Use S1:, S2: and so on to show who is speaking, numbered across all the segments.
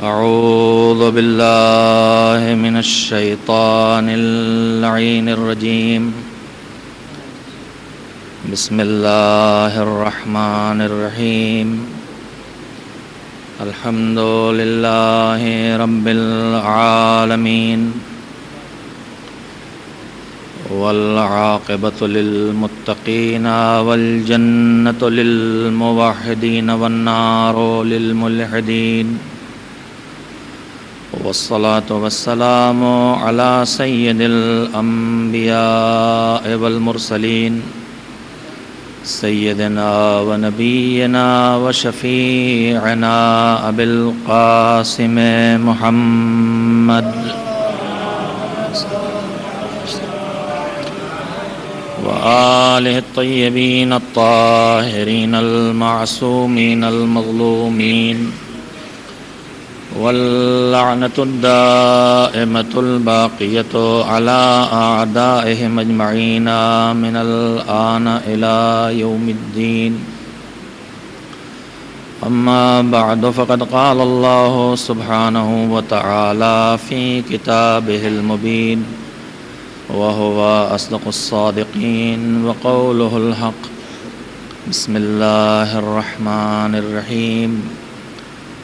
S1: أعوذ بالله من الشيطان اللعين الرجيم بسم الله الرحمن الرحيم الحمد لله رب العالمين والعاقبة للمتقين والجنة للموحدين والنار للملحدين والصلاة والسلام على سيد الأنبياء والمرسلين سيدنا ونبينا وشفيعنا أبي القاسم محمد وآله الطيبين الطاهرين المعصومين المظلومين واللعنة الدائمة الباقية على أعدائهم أجمعين من الآن إلى يوم الدين أما بعد فقد قال الله سبحانه وتعالى في كتابه المبين وهو أصدق الصادقين وقوله الحق بسم الله الرحمن الرحيم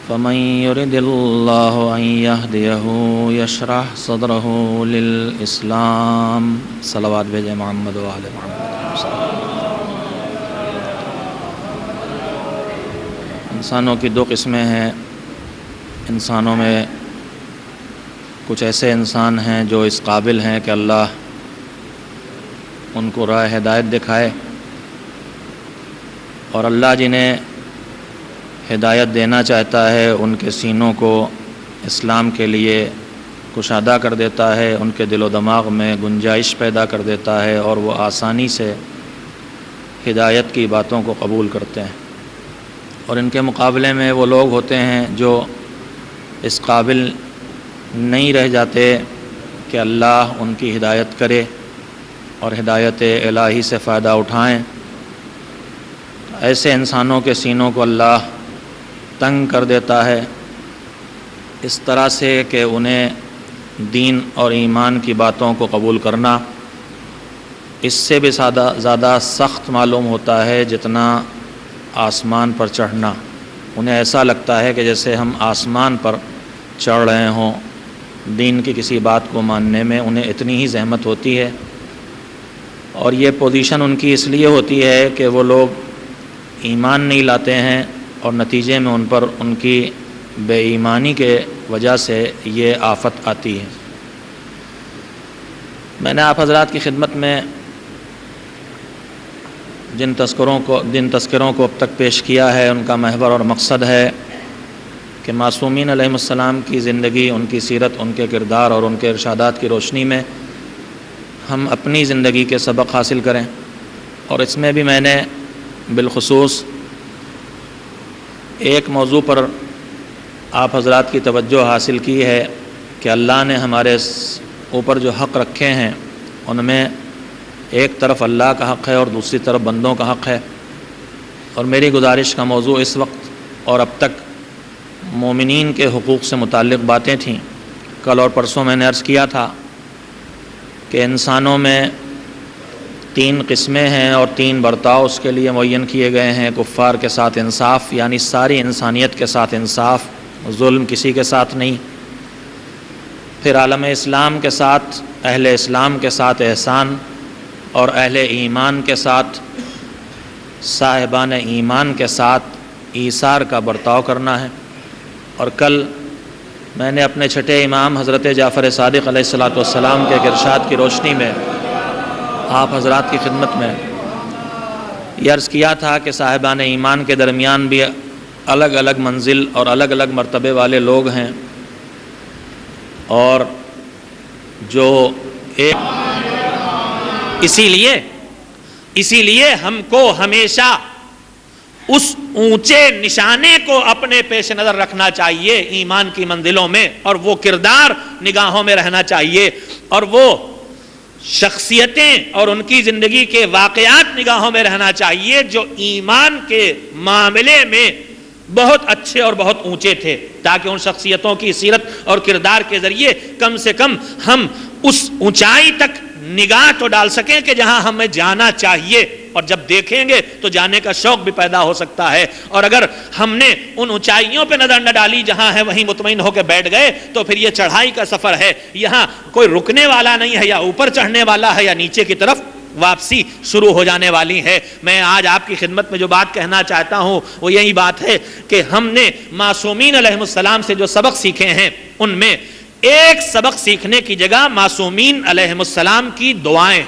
S1: فمن يرد الله أن يهديه يشرح صدره للإسلام صلوات بھیجیں محمد وآل محمد. انسانوں کی دو قسمیں ہیں. انسانوں میں کچھ ایسے انسان ہیں جو اس قابل ہیں کہ اللہ ان کو راہ ہدایت دکھائے، اور اللہ جنہیں ہدایت دینا چاہتا ہے ان کے سینوں کو اسلام کے لیے کشادہ کر دیتا ہے، ان کے دل و دماغ میں گنجائش پیدا کر دیتا ہے، اور وہ آسانی سے ہدایت کی باتوں کو قبول کرتے ہیں. اور ان کے مقابلے میں وہ لوگ ہوتے ہیں جو اس قابل نہیں رہ جاتے کہ اللہ ان کی ہدایت کرے اور ہدایت الہی سے فائدہ اٹھائیں. ایسے انسانوں کے سینوں کو اللہ تنگ کر دیتا ہے اس طرح سے کہ انہیں دین اور ایمان کی باتوں کو قبول کرنا اس سے بھی زیادہ سخت معلوم ہوتا ہے جتنا آسمان پر چڑھنا. انہیں ایسا لگتا ہے کہ جیسے ہم آسمان پر چڑھ رہے ہوں. دین کی کسی بات کو ماننے میں انہیں اتنی ہی زحمت ہوتی ہے، اور یہ پوزیشن ان کی اس لیے ہوتی ہے کہ وہ لوگ ایمان نہیں لاتے ہیں، اور نتیجے میں ان پر ان کی بے ایمانی کے وجہ سے یہ آفت آتی ہے. میں نے آپ حضرات کی خدمت میں جن تذکروں کو اب تک پیش کیا ہے ان کا محور اور مقصد ہے کہ معصومین علیہم السلام کی زندگی، ان کی سیرت، ان کے کردار اور ان کے ارشادات کی روشنی میں ہم اپنی زندگی کے سبق حاصل کریں. اور اس میں بھی میں نے بالخصوص ایک موضوع پر آپ حضرات کی توجہ حاصل کی ہے کہ اللہ نے ہمارے اوپر جو حق رکھے ہیں ان میں ایک طرف اللہ کا حق ہے اور دوسری طرف بندوں کا حق ہے. اور میری گزارش کا موضوع اس وقت اور اب تک مومنین کے حقوق سے متعلق باتیں تھیں. کل اور پرسوں میں نے عرض کیا تھا کہ انسانوں میں 3 قسمیں ہیں اور 3 برتاؤ اس کے لیے معین کیے گئے ہیں. کفار کے ساتھ انصاف، یعنی ساری انسانیت کے ساتھ انصاف، ظلم کسی کے ساتھ نہیں. پھر عالم اسلام کے ساتھ، اہل اسلام کے ساتھ احسان، اور اہل ایمان کے ساتھ، صاحبان ایمان کے ساتھ ایثار کا برتاؤ کرنا ہے. اور کل میں نے اپنے چھٹے امام حضرت جعفر صادق علیہ السلام کے ارشاد کی روشنی میں آپ حضرات کی خدمت میں یہ عرض کیا تھا کہ صاحبان ایمان کے درمیان بھی الگ الگ منزل اور الگ الگ مرتبے والے لوگ ہیں، اور جو ایک اسی لیے ہم کو ہمیشہ اس اونچے نشانے کو اپنے پیش نظر رکھنا چاہیے ایمان کی منزلوں میں، اور وہ کردار نگاہوں میں رہنا چاہیے، اور وہ شخصیتیں اور ان کی زندگی کے واقعات نگاہوں میں رہنا چاہیے جو ایمان کے معاملے میں بہت اچھے اور بہت اونچے تھے، تاکہ ان شخصیتوں کی سیرت اور کردار کے ذریعے کم سے کم ہم اس اونچائی تک نگاہ تو ڈال سکیں کہ جہاں ہمیں جانا چاہیے، اور جب دیکھیں گے تو جانے کا شوق بھی پیدا ہو سکتا ہے۔ اور اگر ہم نے ان اونچائیوں پہ نظر نہ ڈالی جہاں ہے وہیں مطمئن ہو کے بیٹھ گئے تو پھر یہ چڑھائی کا سفر ہے، یہاں کوئی رکنے والا نہیں ہے، یا اوپر چڑھنے والا ہے یا نیچے کی طرف واپسی شروع ہو جانے والی ہے۔ میں آج آپ کی خدمت میں جو بات کہنا چاہتا ہوں وہ یہی بات ہے کہ ہم نے معصومین علیہ السلام سے جو سبق سیکھے ہیں، ان میں ایک سبق سیکھنے کی جگہ معصومین علیہ السلام کی دعائیں،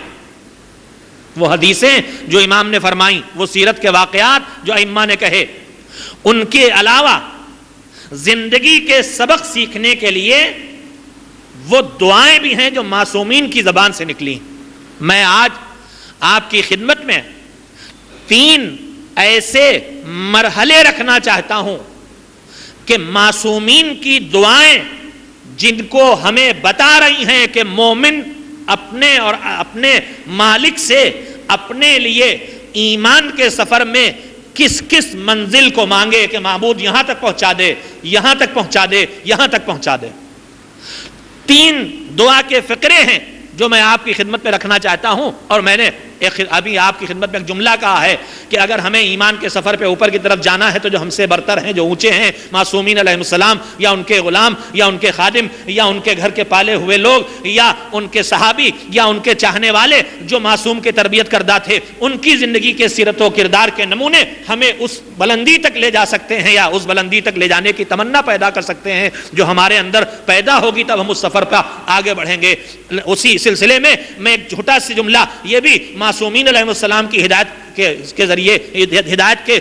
S1: وہ حدیثیں جو امام نے فرمائیں، وہ سیرت کے واقعات جو ائمہ نے کہے، ان کے علاوہ زندگی کے سبق سیکھنے کے لیے وہ دعائیں بھی ہیں جو معصومین کی زبان سے نکلی۔ میں آج آپ کی خدمت میں 3 ایسے مرحلے رکھنا چاہتا ہوں کہ معصومین کی دعائیں جن کو ہمیں بتا رہی ہیں کہ مومن اپنے اور اپنے مالک سے اپنے لیے ایمان کے سفر میں کس کس منزل کو مانگے کہ معبود یہاں تک پہنچا دے، یہاں تک پہنچا دے، یہاں تک پہنچا دے۔ 3 دعا کے فقرے ہیں جو میں آپ کی خدمت میں رکھنا چاہتا ہوں، اور میں نے ابھی آپ کی خدمت میں ایک جملہ کہا ہے کہ اگر ہمیں ایمان کے سفر پہ اوپر کی طرف جانا ہے تو جو ہم سے برتر ہیں، جو اونچے ہیں، معصومین علیہ السلام یا ان کے غلام یا ان کے خادم یا ان کے گھر کے پالے ہوئے لوگ یا ان کے صحابی یا ان کے چاہنے والے جو معصوم کے تربیت کردہ تھے، ان کی زندگی کے سیرت و کردار کے نمونے ہمیں اس بلندی تک لے جا سکتے ہیں، یا اس بلندی تک لے جانے کی تمنا پیدا کر سکتے ہیں جو ہمارے اندر پیدا ہوگی، تب ہم اس سفر پر آگے بڑھیں گے۔ اسی سلسلے میں میں ایک چھوٹا سی جملہ یہ بھی معصومین علیہ السلام کی ہدایت کے ذریعے، ہدایت کے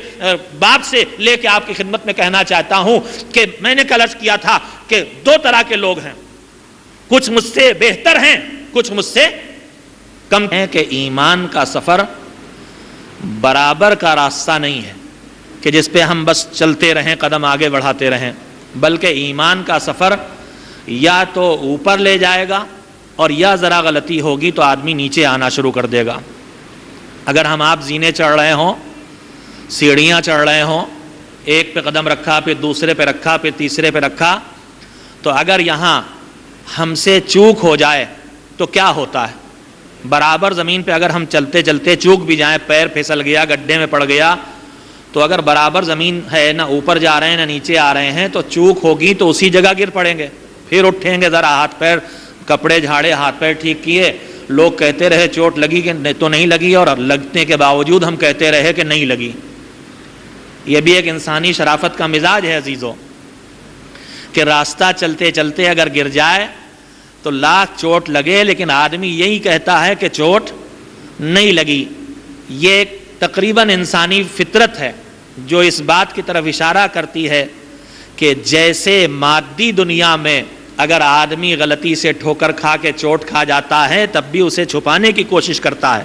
S1: باب سے لے کے آپ کی خدمت میں کہنا چاہتا ہوں کہ میں نے کل عرض کیا تھا کہ 2 طرح کے لوگ ہیں، کچھ مجھ سے بہتر ہیں، کچھ مجھ سے کم ہیں، کہ ایمان کا سفر برابر کا راستہ نہیں ہے کہ جس پہ ہم بس چلتے رہیں، قدم آگے بڑھاتے رہیں، بلکہ ایمان کا سفر یا تو اوپر لے جائے گا اور یا ذرا غلطی ہوگی تو آدمی نیچے آنا شروع کر دے گا۔ اگر ہم آپ زینے چڑھ رہے ہوں، سیڑھیاں چڑھ رہے ہوں، ایک پہ قدم رکھا، پھر دوسرے پہ رکھا، پھر تیسرے پہ رکھا، تو اگر یہاں ہم سے چوک ہو جائے تو کیا ہوتا ہے؟ برابر زمین پہ اگر ہم چلتے چلتے چوک بھی جائیں، پیر پھسل گیا، گڈھے میں پڑ گیا، تو اگر برابر زمین ہے، نہ اوپر جا رہے ہیں نہ نیچے آ رہے ہیں، تو چوک ہوگی تو اسی جگہ گر پڑیں گے، پھر اٹھیں گے، ذرا ہاتھ پیر کپڑے جھاڑے، ہاتھ پیر ٹھیک کیے، لوگ کہتے رہے چوٹ لگی کہ تو نہیں لگی، اور لگنے کے باوجود ہم کہتے رہے کہ نہیں لگی۔ یہ بھی ایک انسانی شرافت کا مزاج ہے عزیزو، کہ راستہ چلتے چلتے اگر گر جائے تو لاکھ چوٹ لگے لیکن آدمی یہی کہتا ہے کہ چوٹ نہیں لگی۔ یہ ایک تقریباً انسانی فطرت ہے جو اس بات کی طرف اشارہ کرتی ہے کہ جیسے مادی دنیا میں اگر آدمی غلطی سے ٹھوکر کھا کے چوٹ کھا جاتا ہے تب بھی اسے چھپانے کی کوشش کرتا ہے،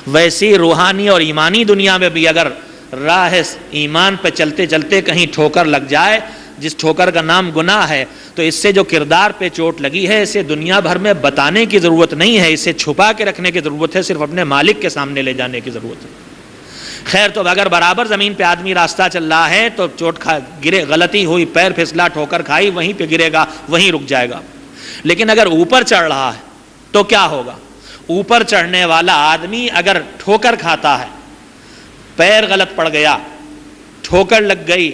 S1: ویسی روحانی اور ایمانی دنیا میں بھی اگر راہ ایمان پہ چلتے چلتے کہیں ٹھوکر لگ جائے، جس ٹھوکر کا نام گناہ ہے، تو اس سے جو کردار پہ چوٹ لگی ہے اسے دنیا بھر میں بتانے کی ضرورت نہیں ہے، اسے چھپا کے رکھنے کی ضرورت ہے، صرف اپنے مالک کے سامنے لے جانے کی ضرورت ہے۔ خیر، تو اگر برابر زمین پہ آدمی راستہ چل رہا ہے تو چوٹ گرے، غلطی ہوئی، پیر پھسلا، ٹھوکر کھائی، وہیں پہ گرے گا، وہیں رک جائے گا۔ لیکن اگر اوپر چڑھ رہا ہے تو کیا ہوگا؟ اوپر چڑھنے والا آدمی اگر ٹھوکر کھاتا ہے، پیر غلط پڑ گیا، ٹھوکر لگ گئی،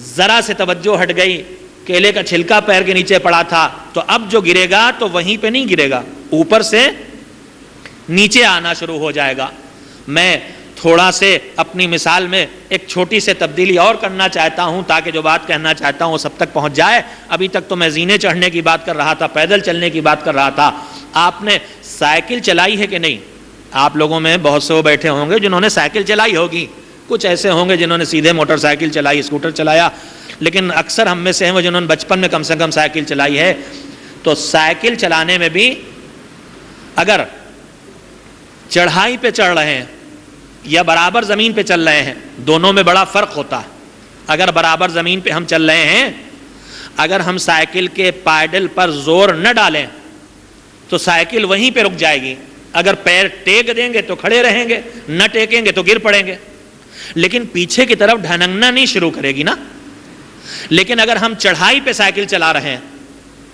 S1: ذرا سے توجہ ہٹ گئی، کیلے کا چھلکا پیر کے نیچے پڑا تھا، تو اب جو گرے گا تو وہیں پہ نہیں گرے گا، اوپر سے نیچے آنا شروع ہو جائے گا۔ میں تھوڑا سے اپنی مثال میں ایک چھوٹی سے تبدیلی اور کرنا چاہتا ہوں تاکہ جو بات کہنا چاہتا ہوں وہ سب تک پہنچ جائے۔ ابھی تک تو میں زینے چڑھنے کی بات کر رہا تھا، پیدل چلنے کی بات کر رہا تھا۔ آپ نے سائیکل چلائی ہے کہ نہیں؟ آپ لوگوں میں بہت سے وہ بیٹھے ہوں گے جنہوں نے سائیکل چلائی ہوگی، کچھ ایسے ہوں گے جنہوں نے سیدھے موٹر سائیکل چلائی، اسکوٹر چلایا، لیکن اکثر ہم میں سے ہیں وہ جنہوں نے بچپن میں کم سے کم سائیکل چلائی ہے۔ تو سائیکل چلانے میں بھی اگر چڑھائی پہ چڑھ رہے ہیں یا برابر زمین پہ چل رہے ہیں، دونوں میں بڑا فرق ہوتا ہے۔ اگر برابر زمین پہ ہم چل رہے ہیں، اگر ہم سائیکل کے پائیڈل پر زور نہ ڈالیں تو سائیکل وہیں پہ رک جائے گی، اگر پیر ٹیک دیں گے تو کھڑے رہیں گے، نہ ٹیکیں گے تو گر پڑیں گے۔ لیکن پیچھے کی طرف ڈھنگنا نہیں شروع کرے گی نا. لیکن اگر ہم چڑھائی پہ سائیکل چلا رہے ہیں،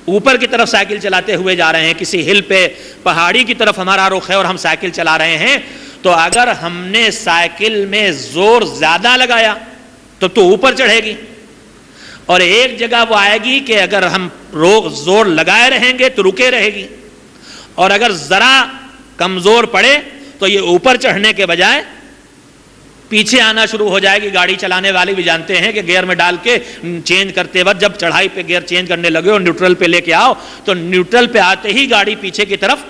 S1: اوپر کی طرف سائیکل چلاتے ہوئے جا رہے ہیں، کسی ہل پہ پہاڑی کی طرف ہمارا رخ ہے اور ہم سائیکل چلا رہے ہیں، تو اگر ہم نے سائیکل میں زور زیادہ لگایا تو اوپر چڑھے گی. اور ایک جگہ وہ آئے گی کہ اگر ہم زور لگائے رہیں گے تو رکے رہے گی. اور اگر ذرا کمزور پڑے تو یہ اوپر چڑھنے کے بجائے پیچھے آنا شروع ہو جائے گی. گاڑی چلانے والے بھی جانتے ہیں کہ گیئر میں ڈال کے چینج کرتے وقت جب چڑھائی پہ گیئر چینج کرنے لگے اور نیوٹرل پہ لے کے آؤ تو نیوٹرل پہ آتے ہی گاڑی پیچھے کی طرف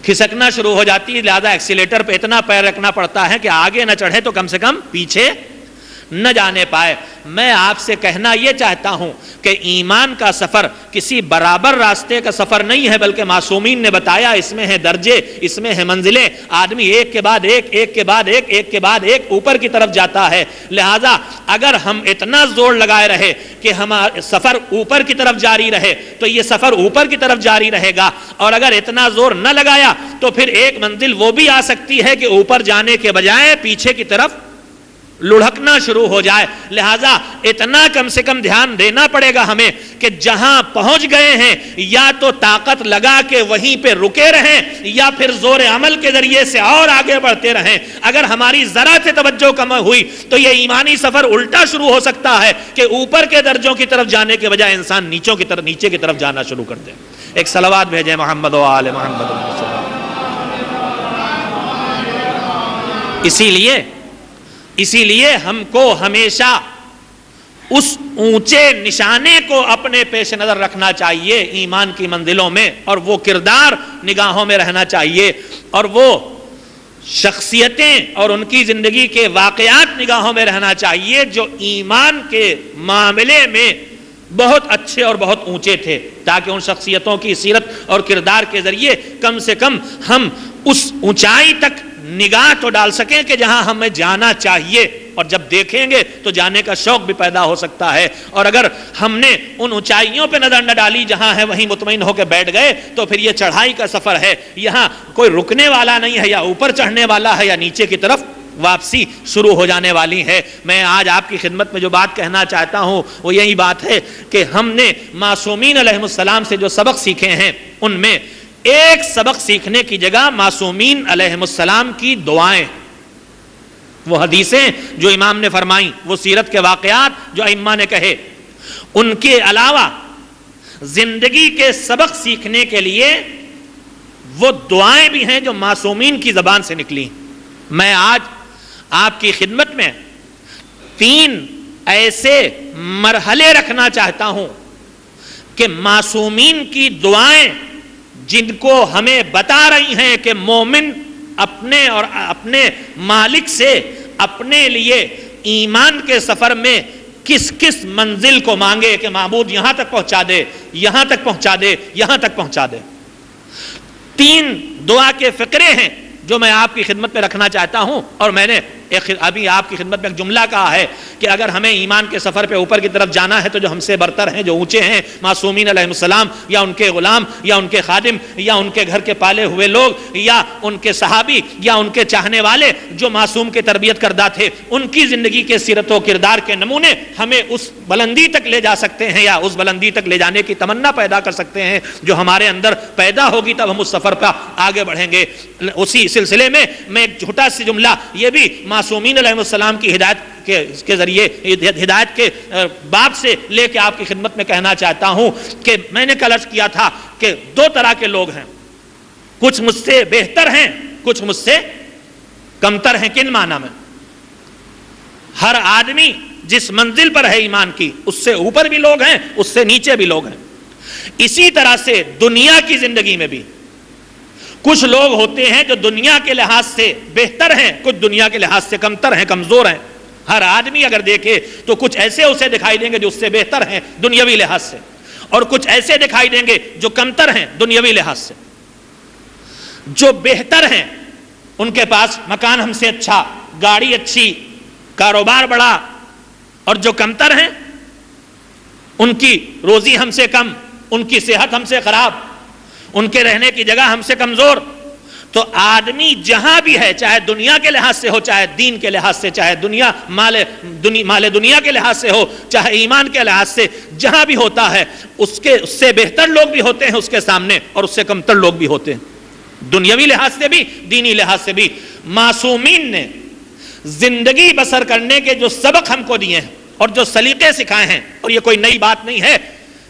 S1: کھسکنا شروع ہو جاتی ہے. لہذا ایکسیلیٹر پہ اتنا پیر رکھنا پڑتا ہے کہ آگے نہ چڑھے تو کم سے کم پیچھے نہ جانے پائے. میں آپ سے کہنا یہ چاہتا ہوں کہ ایمان کا سفر کسی برابر راستے کا سفر نہیں ہے، بلکہ معصومین نے بتایا اس میں ہے درجے، اس میں ہے منزلیں. آدمی ایک کے بعد ایک، ایک کے بعد ایک، ایک کے بعد ایک اوپر کی طرف جاتا ہے. لہذا اگر ہم اتنا زور لگائے رہے کہ ہمارا سفر اوپر کی طرف جاری رہے تو یہ سفر اوپر کی طرف جاری رہے گا. اور اگر اتنا زور نہ لگایا تو پھر ایک منزل وہ بھی آ سکتی ہے کہ اوپر جانے کے بجائے پیچھے کی طرف لڑھکنا شروع ہو جائے. لہذا اتنا کم سے کم دھیان دینا پڑے گا ہمیں کہ جہاں پہنچ گئے ہیں یا تو طاقت لگا کے وہیں پہ رکے رہیں یا پھر زور عمل کے ذریعے سے اور آگے بڑھتے رہیں. اگر ہماری ذرا سے توجہ کم ہوئی تو یہ ایمانی سفر الٹا شروع ہو سکتا ہے کہ اوپر کے درجوں کی طرف جانے کے بجائے انسان نیچے کی طرف جانا شروع کر دے. ایک صلوات بھیجیں محمد و آل محمد. اسی لیے ہم کو ہمیشہ اس اونچے نشانے کو اپنے پیش نظر رکھنا چاہیے ایمان کی منزلوں میں، اور وہ کردار نگاہوں میں رہنا چاہیے، اور وہ شخصیتیں اور ان کی زندگی کے واقعات نگاہوں میں رہنا چاہیے جو ایمان کے معاملے میں بہت اچھے اور بہت اونچے تھے، تاکہ ان شخصیتوں کی سیرت اور کردار کے ذریعے کم سے کم ہم اس اونچائی تک نگاہ تو ڈال سکیں کہ جہاں ہمیں جانا چاہیے، اور جب دیکھیں گے تو جانے کا شوق بھی پیدا ہو سکتا ہے. اور اگر ہم نے ان اونچائیوں پہ نظر نہ ڈالی جہاں ہے وہیں مطمئن ہو کے بیٹھ گئے تو پھر یہ چڑھائی کا سفر ہے، یہاں کوئی رکنے والا نہیں ہے، یا اوپر چڑھنے والا ہے یا نیچے کی طرف واپسی شروع ہو جانے والی ہے. میں آج آپ کی خدمت میں جو بات کہنا چاہتا ہوں وہ یہی بات ہے کہ ہم نے معصومین علیہ السلام سے جو سبق سیکھے ہیں ان میں ایک سبق سیکھنے کی جگہ معصومین علیہ السلام کی دعائیں، وہ حدیثیں جو امام نے فرمائیں، وہ سیرت کے واقعات جو ائمہ نے کہے، ان کے علاوہ زندگی کے سبق سیکھنے کے لیے وہ دعائیں بھی ہیں جو معصومین کی زبان سے نکلی. میں آج آپ کی خدمت میں 3 ایسے مرحلے رکھنا چاہتا ہوں کہ معصومین کی دعائیں جن کو ہمیں بتا رہی ہیں کہ مومن اپنے اور اپنے مالک سے اپنے لیے ایمان کے سفر میں کس کس منزل کو مانگے کہ معبود یہاں تک پہنچا دے، یہاں تک پہنچا دے، یہاں تک پہنچا دے. 3 دعا کے فقرے ہیں جو میں آپ کی خدمت میں رکھنا چاہتا ہوں. اور میں نے ابھی آپ کی خدمت میں ایک جملہ کہا ہے کہ اگر ہمیں ایمان کے سفر پہ اوپر کی طرف جانا ہے تو جو ہم سے برتر ہیں، جو اونچے ہیں، معصومین علیہ السلام یا ان کے غلام یا ان کے خادم یا ان کے گھر کے پالے ہوئے لوگ یا ان کے صحابی یا ان کے چاہنے والے جو معصوم کے تربیت کردہ تھے، ان کی زندگی کے سیرت و کردار کے نمونے ہمیں اس بلندی تک لے جا سکتے ہیں یا اس بلندی تک لے جانے کی تمنا پیدا کر سکتے ہیں جو ہمارے اندر پیدا ہوگی، تب ہم اس سفر پر آگے بڑھیں گے. اسی سلسلے میں ایک چھوٹا سی جملہ یہ بھی معصومین علیہ السلام کی ہدایت کے ذریعے، ہدایت کے باب سے لے کے آپ کی خدمت میں کہنا چاہتا ہوں کہ میں نے کل عرض کیا تھا کہ 2 طرح کے لوگ ہیں، کچھ مجھ سے بہتر ہیں، کچھ مجھ سے کمتر ہیں. کن معنی میں؟ ہر آدمی جس منزل پر ہے ایمان کی، اس سے اوپر بھی لوگ ہیں، اس سے نیچے بھی لوگ ہیں. اسی طرح سے دنیا کی زندگی میں بھی کچھ لوگ ہوتے ہیں جو دنیا کے لحاظ سے بہتر ہیں، کچھ دنیا کے لحاظ سے کمتر ہیں، کمزور ہیں. ہر آدمی اگر دیکھے تو کچھ ایسے اسے دکھائی دیں گے جو اس سے بہتر ہیں دنیاوی لحاظ سے، اور کچھ ایسے دکھائی دیں گے جو کمتر ہیں دنیاوی لحاظ سے. جو بہتر ہیں ان کے پاس مکان ہم سے اچھا، گاڑی اچھی، کاروبار بڑا، اور جو کمتر ہیں ان کی روزی ہم سے کم، ان کی صحت ہم سے خراب، ان کے رہنے کی جگہ ہم سے کمزور. تو آدمی جہاں بھی ہے، چاہے دنیا کے لحاظ سے ہو، چاہے دین کے لحاظ سے، چاہے مال دنیا کے لحاظ سے ہو، چاہے ایمان کے لحاظ سے، جہاں بھی ہوتا ہے اس سے بہتر لوگ بھی ہوتے ہیں اس کے سامنے، اور اس سے کمتر لوگ بھی ہوتے ہیں، دنیاوی لحاظ سے بھی، دینی لحاظ سے بھی۔ معصومین نے زندگی بسر کرنے کے جو سبق ہم کو دیے ہیں اور جو سلیقے سکھائے ہیں، اور یہ کوئی نئی بات نہیں ہے،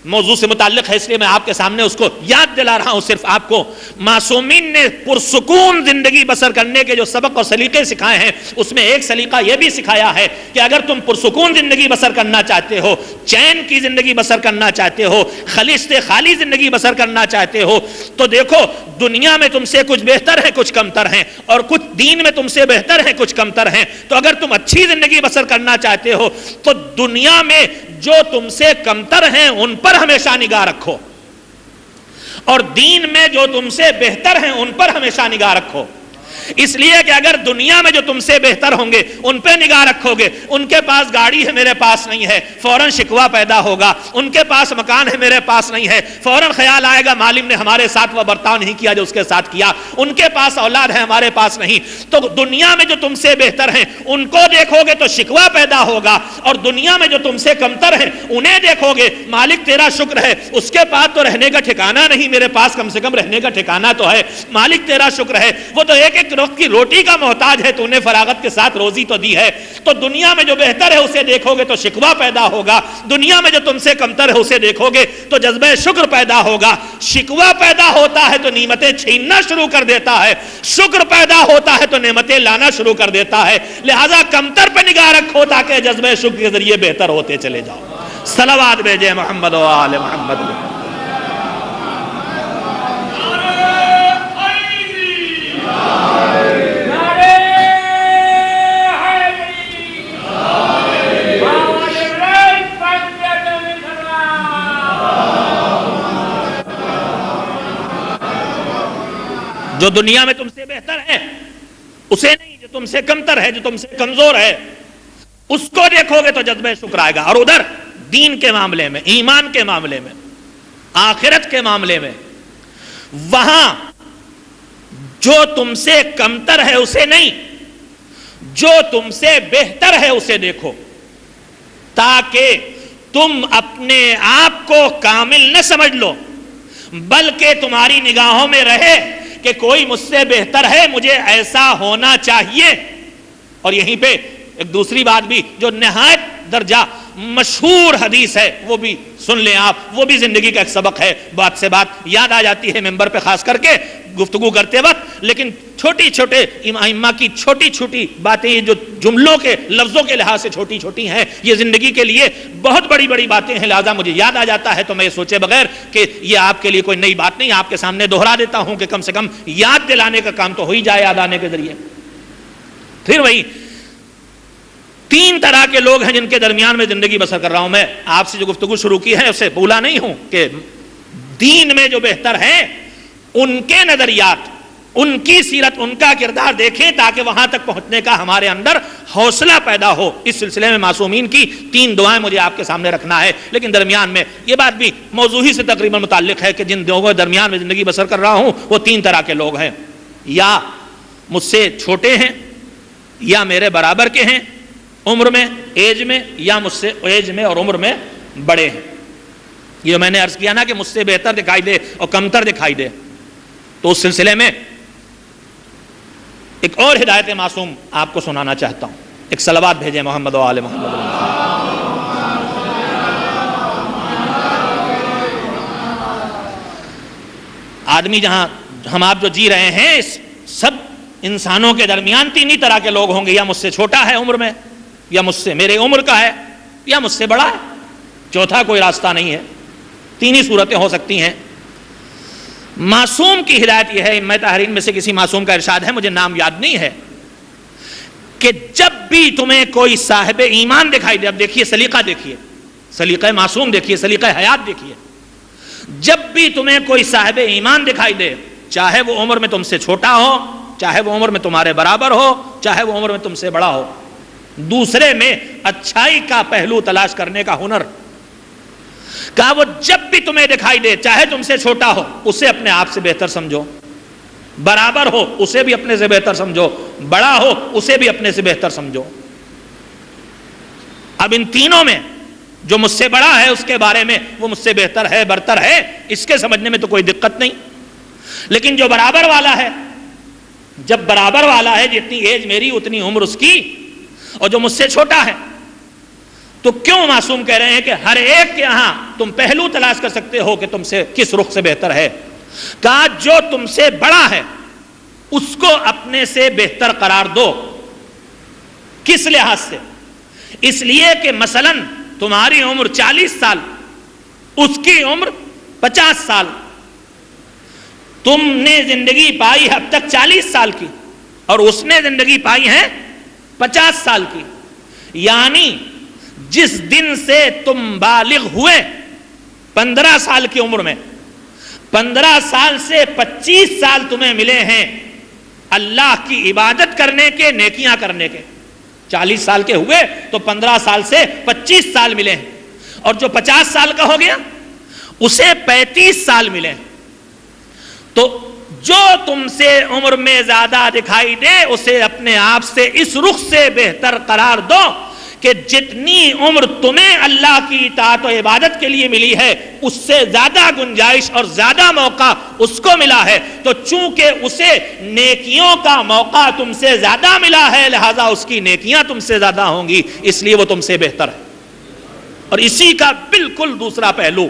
S1: موضوع سے متعلق ہے اس لیے میں آپ کے سامنے اس کو یاد دلا رہا ہوں صرف آپ کو۔ معصومین نے پرسکون زندگی بسر کرنے کے جو سبق اور سلیقے سکھائے ہیں، اس میں ایک سلیقہ یہ بھی سکھایا ہے کہ اگر تم پرسکون زندگی بسر کرنا چاہتے ہو، چین کی زندگی بسر کرنا چاہتے ہو، خلیش سے خالی زندگی بسر کرنا چاہتے ہو، تو دیکھو دنیا میں تم سے کچھ بہتر ہے، کچھ کمتر ہیں، اور کچھ دین میں تم سے بہتر ہے، کچھ کمتر ہیں۔ تو اگر تم اچھی زندگی بسر کرنا چاہتے ہو تو دنیا میں جو تم سے کمتر ہیں ان پر ہمیشہ نگاہ رکھو، اور دین میں جو تم سے بہتر ہیں ان پر ہمیشہ نگاہ رکھو۔ اس لیے کہ اگر دنیا میں جو تم سے بہتر ہوں گے ان پہ نگاہ رکھو گے، ان کے پاس گاڑی ہے میرے پاس نہیں ہے، فوراً شکوہ پیدا ہوگا، ان کے پاس مکان ہے میرے پاس نہیں ہے، فوراً خیال آئے گا معلم نے ہمارے ساتھ وہ برتاؤ نہیں کیا جو اس کے ساتھ کیا، ان کے پاس اولاد ہے ہمارے پاس نہیں۔ تو دنیا میں جو تم سے بہتر ہیں ان کو دیکھو گے تو شکوہ پیدا ہوگا، اور دنیا میں جو تم سے کمتر ہیں انہیں دیکھو گے، مالک تیرا شکر ہے اس کے پاس تو رہنے کا ٹھکانہ نہیں، میرے پاس کم سے کم رہنے کا ٹھکانہ تو ہے، مالک تیرا شکر ہے وہ تو ایک وقت کی روٹی کا محتاج ہے، تو انہیں فراغت کے ساتھ روزی تو دی ہے۔ تو دنیا میں جو بہتر ہے اسے دیکھو گے تو شکوہ پیدا ہوگا، دنیا میں جو تم سے کمتر ہے اسے دیکھو گے تو جذبہ شکر پیدا ہوگا۔ شکوہ پیدا ہوتا ہے تو نعمتیں چھیننا شروع کر دیتا ہے، شکر پیدا ہوتا ہے تو نعمتیں لانا شروع کر دیتا ہے۔ لہذا کمتر پہ نگاہ رکھو تاکہ جذبہ شکر کے ذریعے بہتر ہوتے چلے جاؤ۔ صلوات بھیجے محمد و آل محمد۔ جو دنیا میں تم سے بہتر ہے اسے نہیں، جو تم سے کمتر ہے، جو تم سے کمزور ہے اس کو دیکھو گے تو جذبہ شکر آئے گا۔ اور ادھر دین کے معاملے میں، ایمان کے معاملے میں، آخرت کے معاملے میں، وہاں جو تم سے کمتر ہے اسے نہیں، جو تم سے بہتر ہے اسے دیکھو، تاکہ تم اپنے آپ کو کامل نہ سمجھ لو، بلکہ تمہاری نگاہوں میں رہے کہ کوئی مجھ سے بہتر ہے، مجھے ایسا ہونا چاہیے۔ اور یہیں پہ ایک دوسری بات بھی جو نہایت درجہ مشہور حدیث ہے وہ بھی سن لیں آپ، وہ بھی زندگی کا ایک سبق ہے، بات سے بات یاد آ جاتی ہے ممبر پہ خاص کر کے گفتگو کرتے وقت، لیکن چھوٹی چھوٹے ائمہ کی چھوٹی چھوٹی باتیں جو جملوں کے لفظوں کے لحاظ سے چھوٹی چھوٹی ہیں، یہ زندگی کے لیے بہت بڑی بڑی باتیں ہیں، لہذا مجھے یاد آ جاتا ہے تو میں یہ سوچے بغیر کہ یہ آپ کے لیے کوئی نئی بات نہیں، آپ کے سامنے دہرا دیتا ہوں کہ کم سے کم یاد دلانے کا کام تو ہو ہی جائے یاد آنے کے ذریعے۔ پھر وہی تین طرح کے لوگ ہیں جن کے درمیان میں زندگی بسر کر رہا ہوں۔ میں آپ سے جو گفتگو شروع کی ہے اسے بھولا نہیں ہوں کہ دین میں جو بہتر ہیں ان کے نظریات، ان کی سیرت، ان کا کردار دیکھیں تاکہ وہاں تک پہنچنے کا ہمارے اندر حوصلہ پیدا ہو۔ اس سلسلے میں معصومین کی تین دعائیں مجھے آپ کے سامنے رکھنا ہے، لیکن درمیان میں یہ بات بھی موضوعی سے تقریباً متعلق ہے کہ جن لوگوں کے درمیان میں زندگی بسر کر رہا ہوں وہ تین طرح کے لوگ ہیں، یا مجھ سے چھوٹے ہیں، یا میرے برابر کے ہیں عمر میں، ایج میں، یا مجھ سے ایج میں اور عمر میں بڑے ہیں۔ یہ میں نے عرض کیا نا کہ مجھ سے بہتر دکھائی دے اور کمتر دکھائی دے، تو اس سلسلے میں ایک اور ہدایت معصوم آپ کو سنانا چاہتا ہوں۔ ایک صلوات بھیجے محمد و آل محمد۔ آدمی جہاں ہم آپ جو جی رہے ہیں اس سب انسانوں کے درمیان تین ہی طرح کے لوگ ہوں گے، یا مجھ سے چھوٹا ہے عمر میں، یا مجھ سے میرے عمر کا ہے، یا مجھ سے بڑا ہے، چوتھا کوئی راستہ نہیں ہے، تین ہی صورتیں ہو سکتی ہیں۔ معصوم کی ہدایت یہ ہے، ائمہ طاہرین میں سے کسی معصوم کا ارشاد ہے، مجھے نام یاد نہیں ہے، کہ جب بھی تمہیں کوئی صاحب ایمان دکھائی دے، اب دیکھیے سلیقہ، دیکھیے سلیقہ معصوم، دیکھیے سلیقہ حیات، دیکھیے جب بھی تمہیں کوئی صاحب ایمان دکھائی دے، چاہے وہ عمر میں تم سے چھوٹا ہو، چاہے وہ عمر میں تمہارے برابر ہو، چاہے وہ عمر میں تم سے بڑا ہو، دوسرے میں اچھائی کا پہلو تلاش کرنے کا ہنر، کہا وہ جب بھی تمہیں دکھائی دے چاہے تم سے چھوٹا ہو اسے اپنے آپ سے بہتر سمجھو، برابر ہو اسے بھی اپنے سے بہتر سمجھو، بڑا ہو اسے بھی اپنے سے بہتر سمجھو۔ اب ان تینوں میں جو مجھ سے بڑا ہے اس کے بارے میں وہ مجھ سے بہتر ہے، برتر ہے، اس کے سمجھنے میں تو کوئی دقت نہیں۔ لیکن جو برابر والا ہے، جب برابر والا ہے، جتنی ایج میری اتنی عمر اس کی، اور جو مجھ سے چھوٹا ہے، تو کیوں معصوم کہہ رہے ہیں کہ ہر ایک کے یہاں تم پہلو تلاش کر سکتے ہو کہ تم سے کس رخ سے بہتر ہے؟ کہا جو تم سے بڑا ہے اس کو اپنے سے بہتر قرار دو۔ کس لحاظ سے؟ اس لیے کہ مثلا تمہاری عمر 40 سال، اس کی عمر 50 سال، تم نے زندگی پائی ہے اب تک 40 سال کی اور اس نے زندگی پائی ہے 50 سال کی، یعنی جس دن سے تم بالغ ہوئے 15 سال کی عمر میں، 15 سال سے 25 سال تمہیں ملے ہیں اللہ کی عبادت کرنے کے، نیکیاں کرنے کے۔ 40 سال کے ہوئے تو 15 سال سے 25 سال ملے ہیں، اور جو 50 سال کا ہو گیا اسے 35 سال ملے ہیں۔ تو جو تم سے عمر میں زیادہ دکھائی دے اسے اپنے آپ سے اس رخ سے بہتر قرار دو کہ جتنی عمر تمہیں اللہ کی اطاعت و عبادت کے لیے ملی ہے اس سے زیادہ گنجائش اور زیادہ موقع اس کو ملا ہے، تو چونکہ اسے نیکیوں کا موقع تم سے زیادہ ملا ہے لہذا اس کی نیکیاں تم سے زیادہ ہوں گی، اس لیے وہ تم سے بہتر ہے۔ اور اسی کا بالکل دوسرا پہلو،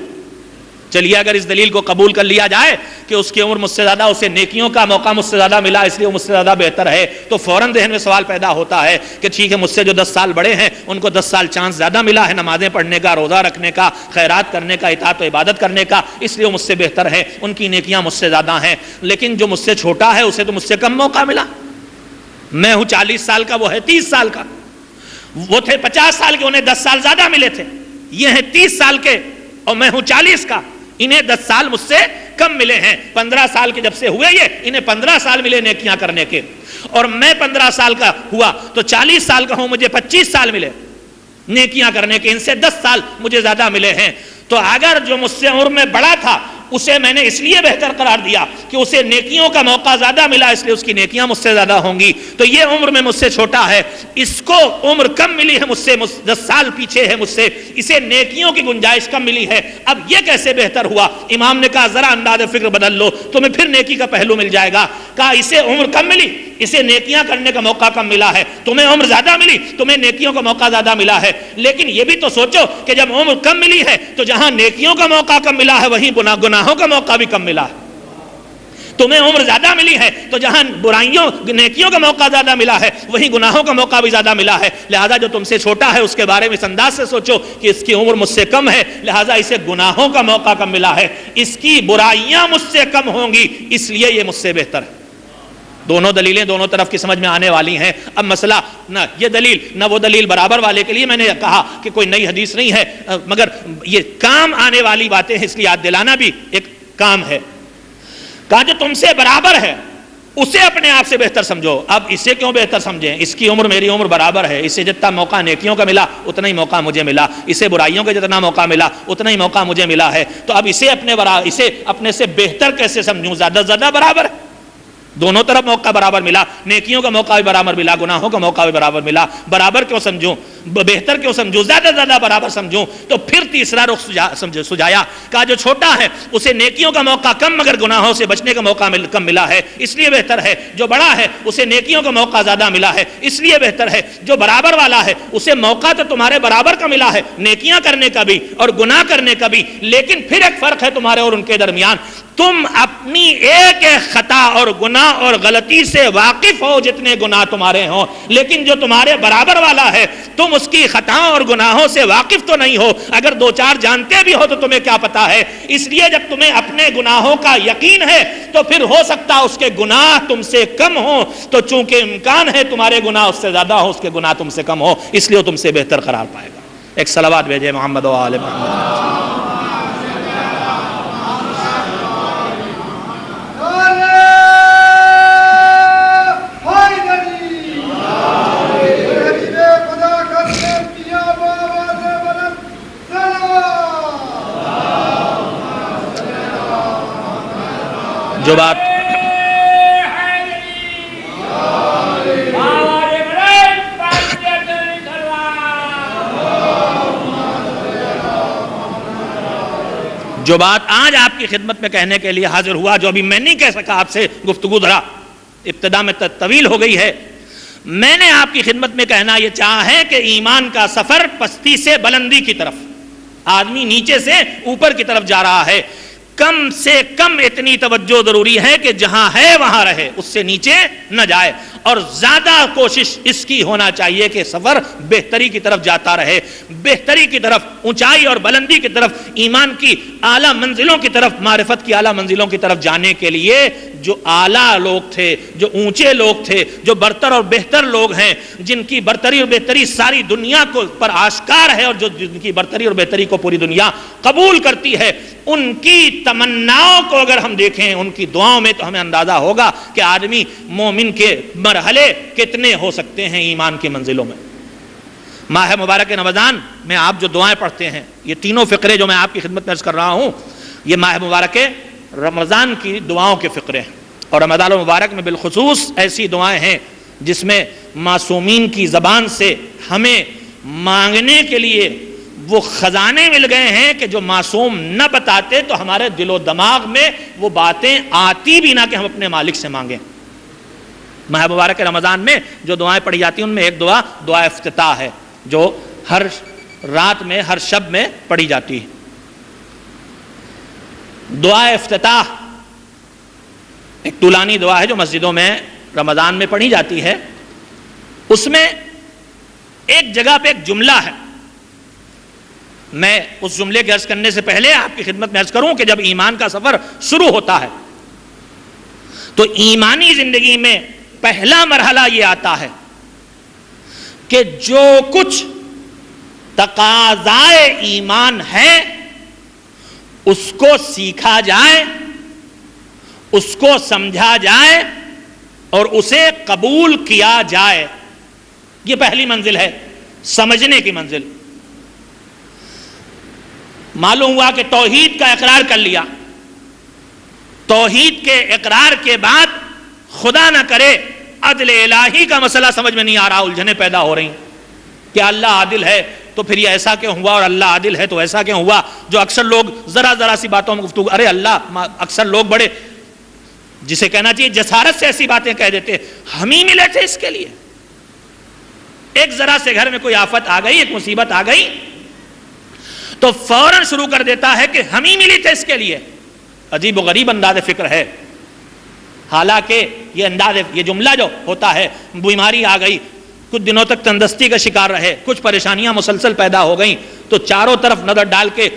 S1: چلیے اگر اس دلیل کو قبول کر لیا جائے کہ اس کی عمر مجھ سے زیادہ، اسے نیکیوں کا موقع مجھ سے زیادہ ملا اس لیے وہ مجھ سے زیادہ بہتر ہے، تو فوراً ذہن میں سوال پیدا ہوتا ہے کہ ٹھیک ہے مجھ سے جو 10 سال بڑے ہیں ان کو 10 سال چانس زیادہ ملا ہے نمازیں پڑھنے کا، روزہ رکھنے کا، خیرات کرنے کا، اطاعت و عبادت کرنے کا، اس لیے وہ مجھ سے بہتر ہے، ان کی نیکیاں مجھ سے زیادہ ہیں۔ لیکن جو مجھ سے چھوٹا ہے اسے تو مجھ سے کم موقع ملا، میں ہوں 40 سال کا، وہ ہے 30 سال کا، وہ تھے 50 سال کے، انہیں 10 سال زیادہ ملے تھے، یہ ہیں 30 سال کے اور میں ہوں 40 کا، انہیں 10 سال مجھ سے کم ملے ہیں۔ 15 سال کے جب سے ہوئے یہ، انہیں 15 سال ملے نیکیاں کرنے کے، اور میں 15 سال کا ہوا تو 40 سال کا ہوں، مجھے 25 سال ملے نیکیاں کرنے کے، ان سے 10 سال مجھے زیادہ ملے ہیں۔ تو اگر جو مجھ سے عمر میں بڑا تھا اسے میں نے اس لیے بہتر قرار دیا کہ اسے نیکیوں کا موقع زیادہ ملا اس لیے اس کی نیکیاں مجھ سے زیادہ ہوں گی، تو یہ عمر میں مجھ سے چھوٹا ہے، اس کو عمر کم ملی ہے، مجھ سے 10 سال پیچھے ہے مجھ سے، اسے نیکیوں کی گنجائش کم ملی ہے، اب یہ کیسے بہتر ہوا؟ امام نے کہا ذرا انداز فکر بدل لو تمہیں پھر نیکی کا پہلو مل جائے گا۔ کہا اسے عمر کم ملی، اسے نیکیاں کرنے کا موقع کم ملا ہے، تمہیں عمر زیادہ ملی، تمہیں نیکیوں کا موقع زیادہ ملا ہے، لیکن یہ بھی تو سوچو کہ جب عمر کم ملی ہے تو جہاں نیکیوں کا موقع کم ملا ہے وہیں گناہوں کا موقع بھی کم ملا ہے۔ تمہیں عمر زیادہ ملی ہے تو جہاں برائیوں نیکیوں کا موقع زیادہ ملا ہے وہیں گناہوں کا موقع بھی زیادہ ملا ہے، لہذا جو تم سے چھوٹا ہے اس کے بارے میں اس انداز سے سوچو کہ اس کی عمر مجھ سے کم ہے لہذا اسے گناہوں کا موقع کم ملا ہے، اس کی برائیاں مجھ سے کم ہوں گی اس لیے یہ مجھ سے بہتر ہے۔ دونوں دلیلیں دونوں طرف کی سمجھ میں آنے والی ہیں۔ اب مسئلہ نہ یہ دلیل نہ وہ دلیل برابر والے کے لیے میں نے کہا کہ کوئی نئی حدیث نہیں ہے، مگر یہ کام آنے والی باتیں ہیں اس کی یاد دلانا بھی ایک کام ہے۔ کہا جو تم سے برابر ہے اسے اپنے آپ سے بہتر سمجھو۔ اب اسے کیوں بہتر سمجھیں؟ اس کی عمر میری عمر برابر ہے، اسے جتنا موقع نیکیوں کا ملا اتنا ہی موقع مجھے ملا، اسے برائیوں کا جتنا موقع ملا اتنا ہی موقع مجھے ملا ہے، تو اب اسے اپنے سے بہتر کیسے سمجھوں؟ زیادہ سے زیادہ برابر ہے، دونوں طرف موقع برابر ملا، نیکیوں کا موقع بھی برابر ملا، گناہوں کا موقع بھی برابر ملا، برابر کیوں سمجھوں؟ بہتر کیوں سمجھوں؟ زیادہ سے زیادہ برابر سمجھوں۔ تو پھر تیسرا رخ سجایا، کہا جو چھوٹا ہے اسے نیکیوں کا موقع کم مگر گناہوں سے بچنے کا موقع کم ملا ہے اس لیے بہتر ہے، جو بڑا ہے اسے نیکیوں کا موقع زیادہ ملا ہے اس لیے بہتر ہے، جو برابر والا ہے اسے موقع تو تمہارے برابر کا ملا ہے، نیکیاں کرنے کا بھی اور گناہ کرنے کا بھی، لیکن پھر ایک فرق ہے تمہارے اور ان کے درمیان، تم اپنی ایک خطا اور گناہ اور غلطی سے واقف ہو جتنے گناہ تمہارے ہوں، لیکن جو تمہارے برابر والا ہے تم اس کی خطاؤں اور گناہوں سے واقف تو نہیں ہو، اگر 2-4 جانتے بھی ہو تو تمہیں کیا پتا ہے، اس لیے جب تمہیں اپنے گناہوں کا یقین ہے تو پھر ہو سکتا اس کے گناہ تم سے کم ہوں، تو چونکہ امکان ہے تمہارے گناہ اس سے زیادہ ہو، اس کے گناہ تم سے کم ہو، اس لیے وہ تم سے بہتر قرار پائے گا۔ ایک صلوات بھیجے محمد و آل محمد۔ جو بات آج آپ کی خدمت میں کہنے کے لیے حاضر ہوا، جو ابھی میں نہیں کہہ سکا آپ سے، گفتگو ذرا ابتدا میں طویل ہو گئی ہے، میں نے آپ کی خدمت میں کہنا یہ چاہا ہے کہ ایمان کا سفر پستی سے بلندی کی طرف، آدمی نیچے سے اوپر کی طرف جا رہا ہے، کم سے کم اتنی توجہ ضروری ہے کہ جہاں ہے وہاں رہے، اس سے نیچے نہ جائے، اور زیادہ کوشش اس کی ہونا چاہیے کہ سفر بہتری کی طرف جاتا رہے، بہتری کی طرف، اونچائی اور بلندی کی طرف، ایمان کی اعلیٰ منزلوں کی طرف، معرفت کی اعلیٰ منزلوں کی طرف جانے کے لیے جو اعلیٰ لوگ تھے، جو اونچے لوگ تھے، جو برتر اور بہتر لوگ ہیں، جن کی برتری اور بہتری ساری دنیا کو پر آشکار ہے، اور جو جن کی برتری اور بہتری کو پوری دنیا قبول کرتی ہے، ان کی تمناؤں کو اگر ہم دیکھیں، ان کی دعاؤں میں، تو ہمیں اندازہ ہوگا کہ آدمی مومن کے مرحلے کتنے ہو سکتے ہیں ایمان کی منزلوں میں۔ ماہ مبارک رمضان میں آپ جو دعائیں پڑھتے ہیں، یہ تینوں فقرے جو میں آپ کی خدمت میں عرض کر رہا ہوں، یہ ماہ مبارک رمضان کی دعاؤں کے فقرے ہیں، اور رمضان المبارک میں بالخصوص ایسی دعائیں ہیں جس میں معصومین کی زبان سے ہمیں مانگنے کے لیے وہ خزانے مل گئے ہیں کہ جو معصوم نہ بتاتے تو ہمارے دل و دماغ میں وہ باتیں آتی بھی نہ کہ ہم اپنے مالک سے مانگیں۔ ماہ مبارک رمضان میں جو دعائیں پڑھی جاتی ہیں ان میں ایک دعا افتتاح ہے، جو ہر رات میں، ہر شب میں پڑھی جاتی ہے۔ دعا افتتاح ایک طولانی دعا ہے جو مسجدوں میں رمضان میں پڑھی جاتی ہے۔ اس میں ایک جگہ پہ ایک جملہ ہے، میں اس جملے کے عرض کرنے سے پہلے آپ کی خدمت میں عرض کروں کہ جب ایمان کا سفر شروع ہوتا ہے تو ایمانی زندگی میں پہلا مرحلہ یہ آتا ہے کہ جو کچھ تقاضائے ایمان ہے اس کو سیکھا جائے، اس کو سمجھا جائے اور اسے قبول کیا جائے۔ یہ پہلی منزل ہے، سمجھنے کی منزل۔ معلوم ہوا کہ توحید کا اقرار کر لیا، توحید کے اقرار کے بعد خدا نہ کرے عدل الہی کا مسئلہ سمجھ میں نہیں آ رہا، الجھنیں پیدا ہو رہی کہ اللہ عادل ہے تو پھر یہ ایسا کیوں ہوا، اور اللہ عادل ہے تو ایسا کیوں ہوا۔ جو اکثر لوگ ذرا سی باتوں میں گفتگو، ارے اللہ، اکثر لوگ بڑے، جسے کہنا چاہیے جسارت سے ایسی باتیں کہہ دیتے، ہم ہی ملے تھے اس کے لیے۔ ایک ذرا سے گھر میں کوئی آفت آ گئی، ایک مصیبت آ گئی تو فوراً شروع کر دیتا ہے کہ ہم ہی ملی تھے اس کے لیے۔ عجیب و غریب انداز فکر ہے، حالانکہ یہ جملہ جو ہوتا ہے، بیماری آ گئی، کچھ دنوں تک تندرستی کا شکار رہے، کچھ پریشانیاں مسلسل پیدا ہو گئیں تو چاروں طرف نظر ڈال کے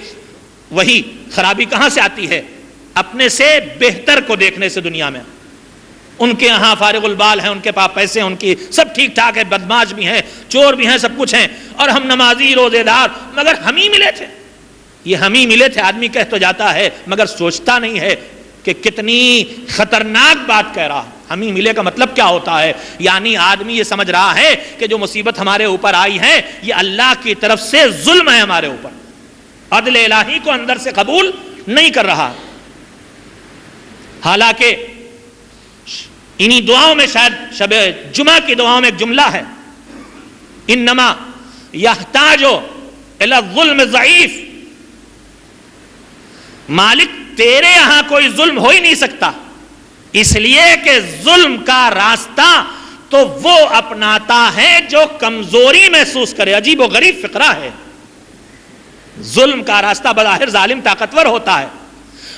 S1: وہی خرابی کہاں سے آتی ہے؟ اپنے سے بہتر کو دیکھنے سے دنیا میں۔ ان کے یہاں فارغ البال ہیں، ان کے پاس پیسے، ان کی سب ٹھیک ٹھاک ہے، بدماش بھی ہیں، چور بھی ہیں، سب کچھ ہیں، اور ہم نمازی، روزے دار، مگر ہم ہی ملے تھے۔ یہ ہم ہی ملے تھے آدمی کہہ تو جاتا ہے مگر سوچتا نہیں ہے کہ کتنی خطرناک بات کہہ رہا۔ ہم ہی ملے کا مطلب کیا ہوتا ہے؟ یعنی آدمی یہ سمجھ رہا ہے کہ جو مصیبت ہمارے اوپر آئی ہے یہ اللہ کی طرف سے ظلم ہے ہمارے اوپر، عدل الہی کو اندر سے قبول نہیں کر رہا۔ حالانکہ انہی دعاؤں میں، شاید شب جمعہ کی دعاؤں میں ایک جملہ ہے، انما یحتاج الی الظلم ضعیف، مالک تیرے یہاں کوئی ظلم ہو ہی نہیں سکتا، اس لیے کہ ظلم کا راستہ تو وہ اپناتا ہے جو کمزوری محسوس کرے۔ عجیب و غریب فقرہ ہے، ظلم کا راستہ بظاہر ظالم طاقتور ہوتا ہے،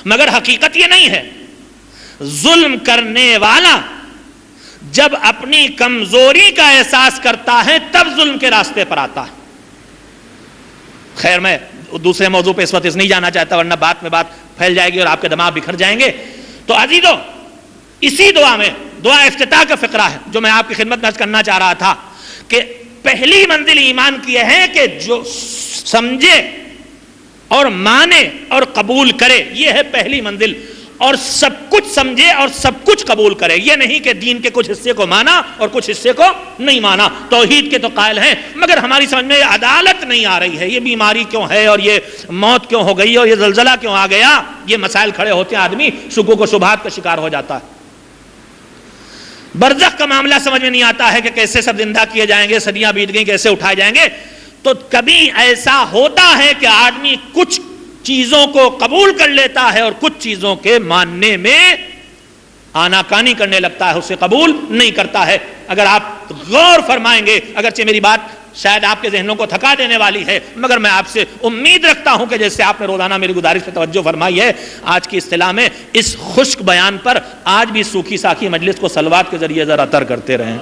S1: مگر حقیقت یہ نہیں ہے۔ ظلم کرنے والا جب اپنی کمزوری کا احساس کرتا ہے تب ظلم کے راستے پر آتا ہے۔ خیر، میں دوسرے موضوع پہ اس وقت نہیں جانا چاہتا ورنہ بات میں بات پھیل جائے گی اور آپ کے دماغ بکھر جائیں گے۔ تو عزیزو، اسی دعا میں دعا افتتاح کا فقرہ ہے جو میں آپ کی خدمت میں عرض کرنا چاہ رہا تھا کہ پہلی منزل ایمان کی ہے کہ جو سمجھے اور مانے اور قبول کرے، یہ ہے پہلی منزل، اور سب کچھ سمجھے اور سب کچھ قبول کرے۔ یہ نہیں کہ دین کے کچھ حصے کو مانا اور کچھ حصے کو نہیں مانا۔ توحید کے تو قائل ہیں مگر ہماری سمجھ میں عدالت نہیں آ رہی ہے، یہ بیماری کیوں ہے اور یہ موت کیوں ہو گئی اور یہ زلزلہ کیوں آ گیا، یہ مسائل کھڑے ہوتے ہیں، آدمی شکوک و شبہات کا شکار ہو جاتا ہے۔ برزخ کا معاملہ سمجھ میں نہیں آتا ہے کہ کیسے سب زندہ کیے جائیں گے، صدیاں بیت گئیں کیسے اٹھائے جائیں گے۔ تو کبھی ایسا ہوتا ہے کہ آدمی کچھ چیزوں کو قبول کر لیتا ہے اور کچھ چیزوں کے ماننے میں آناکانی کرنے لگتا ہے، اسے قبول نہیں کرتا ہے۔ اگر آپ غور فرمائیں گے، اگرچہ میری بات شاید آپ کے ذہنوں کو تھکا دینے والی ہے، مگر میں آپ سے امید رکھتا ہوں کہ جیسے آپ نے روزانہ میری گزارش پہ توجہ فرمائی ہے، آج کی اصطلاح میں اس خشک بیان پر آج بھی سوکھی ساکھی مجلس کو صلوات کے ذریعے ذرا تر کرتے رہیں۔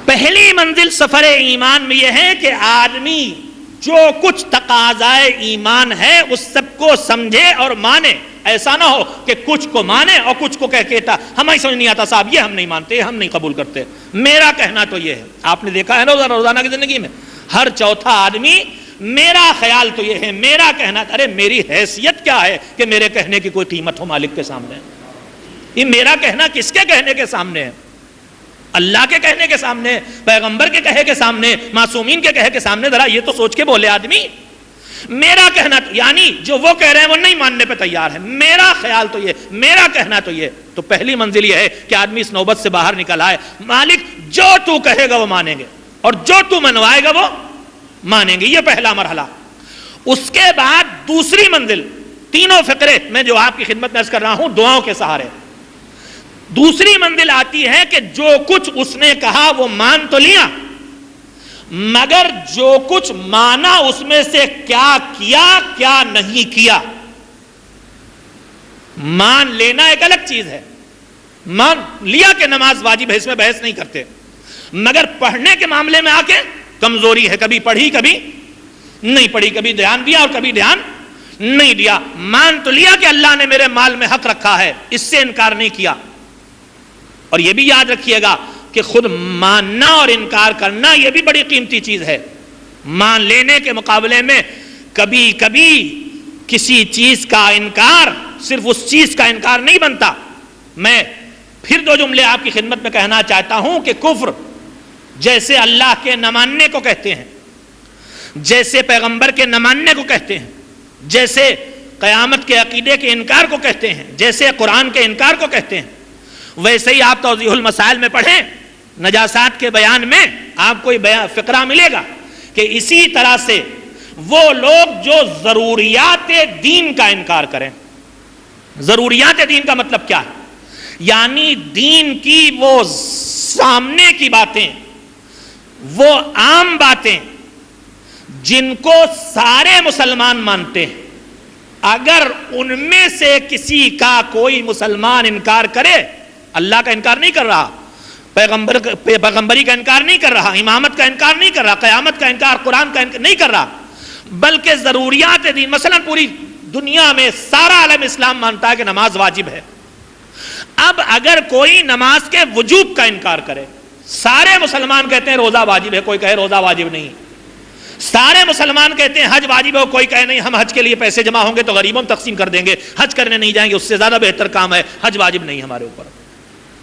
S1: پہلی منزل سفر ایمان میں یہ ہے کہ آدمی جو کچھ تقاضائے ایمان ہے اس سب کو سمجھے اور مانے۔ ایسا نہ ہو کہ کچھ کو مانے اور کچھ کو کہتا ہمیں سمجھ نہیں آتا صاحب، یہ ہم نہیں مانتے، ہم نہیں قبول کرتے، میرا کہنا تو یہ ہے۔ آپ نے دیکھا ہے نا روزانہ کی زندگی میں ہر چوتھا آدمی میرا خیال تو یہ ہے، میرا کہنا، ارے میری حیثیت کیا ہے کہ میرے کہنے کی کوئی قیمت ہو مالک کے سامنے؟ یہ میرا کہنا کس کے کہنے کے سامنے ہے؟ اللہ کے کہنے کے سامنے، پیغمبر کے کہے کے سامنے، معصومین کے کہے کے سامنے؟ ذرا یہ تو سوچ کے بولے آدمی۔ میرا کہنا یعنی جو وہ کہہ رہے ہیں وہ نہیں ماننے پہ تیار ہے، میرا خیال تو یہ، میرا کہنا تو یہ۔ تو پہلی منزل یہ ہے کہ آدمی اس نوبت سے باہر نکل آئے، مالک جو تو کہے گا وہ مانیں گے اور جو تو منوائے گا وہ مانیں گے، یہ پہلا مرحلہ۔ اس کے بعد دوسری منزل، تینوں فقرے میں جو آپ کی خدمت میں عرض کر رہا ہوں دعاؤں کے سہارے، دوسری منزل آتی ہے کہ جو کچھ اس نے کہا وہ مان تو لیا، مگر جو کچھ مانا اس میں سے کیا کیا کیا نہیں کیا۔ مان لینا ایک الگ چیز ہے، مان لیا کہ نماز واجب ہے، اس میں بحث نہیں کرتے، مگر پڑھنے کے معاملے میں آ کے کمزوری ہے، کبھی پڑھی کبھی نہیں پڑھی، کبھی دھیان دیا اور کبھی دھیان نہیں دیا۔ مان تو لیا کہ اللہ نے میرے مال میں حق رکھا ہے، اس سے انکار نہیں کیا۔ اور یہ بھی یاد رکھیے گا کہ خود ماننا اور انکار کرنا یہ بھی بڑی قیمتی چیز ہے۔ مان لینے کے مقابلے میں کبھی کبھی کسی چیز کا انکار صرف اس چیز کا انکار نہیں بنتا۔ میں پھر دو جملے آپ کی خدمت میں کہنا چاہتا ہوں کہ کفر جیسے اللہ کے نہ ماننے کو کہتے ہیں، جیسے پیغمبر کے نہ ماننے کو کہتے ہیں، جیسے قیامت کے عقیدے کے انکار کو کہتے ہیں، جیسے قرآن کے انکار کو کہتے ہیں، ویسے ہی آپ توضیح المسائل میں پڑھیں، نجاسات کے بیان میں آپ کو فقرہ ملے گا کہ اسی طرح سے وہ لوگ جو ضروریات دین کا انکار کریں۔ ضروریات دین کا مطلب کیا ہے؟ یعنی دین کی وہ سامنے کی باتیں، وہ عام باتیں جن کو سارے مسلمان مانتے ہیں، اگر ان میں سے کسی کا کوئی مسلمان انکار کرے، اللہ کا انکار نہیں کر رہا، پیغمبری کا انکار نہیں کر رہا، امامت کا انکار نہیں کر رہا، قیامت کا انکار، قرآن کا انکار نہیں کر رہا، بلکہ ضروریات دین، مثلا پوری دنیا میں سارا عالم اسلام مانتا ہے کہ نماز واجب ہے۔ اب اگر کوئی نماز کے وجوب کا انکار کرے، سارے مسلمان کہتے ہیں روزہ واجب ہے، کوئی کہے روزہ واجب نہیں، سارے مسلمان کہتے ہیں حج واجب ہے، کوئی کہے نہیں، ہم حج کے لیے پیسے جمع ہوں گے تو غریبوں میں تقسیم کر دیں گے، حج کرنے نہیں جائیں گے، اس سے زیادہ بہتر کام ہے، حج واجب نہیں ہمارے اوپر۔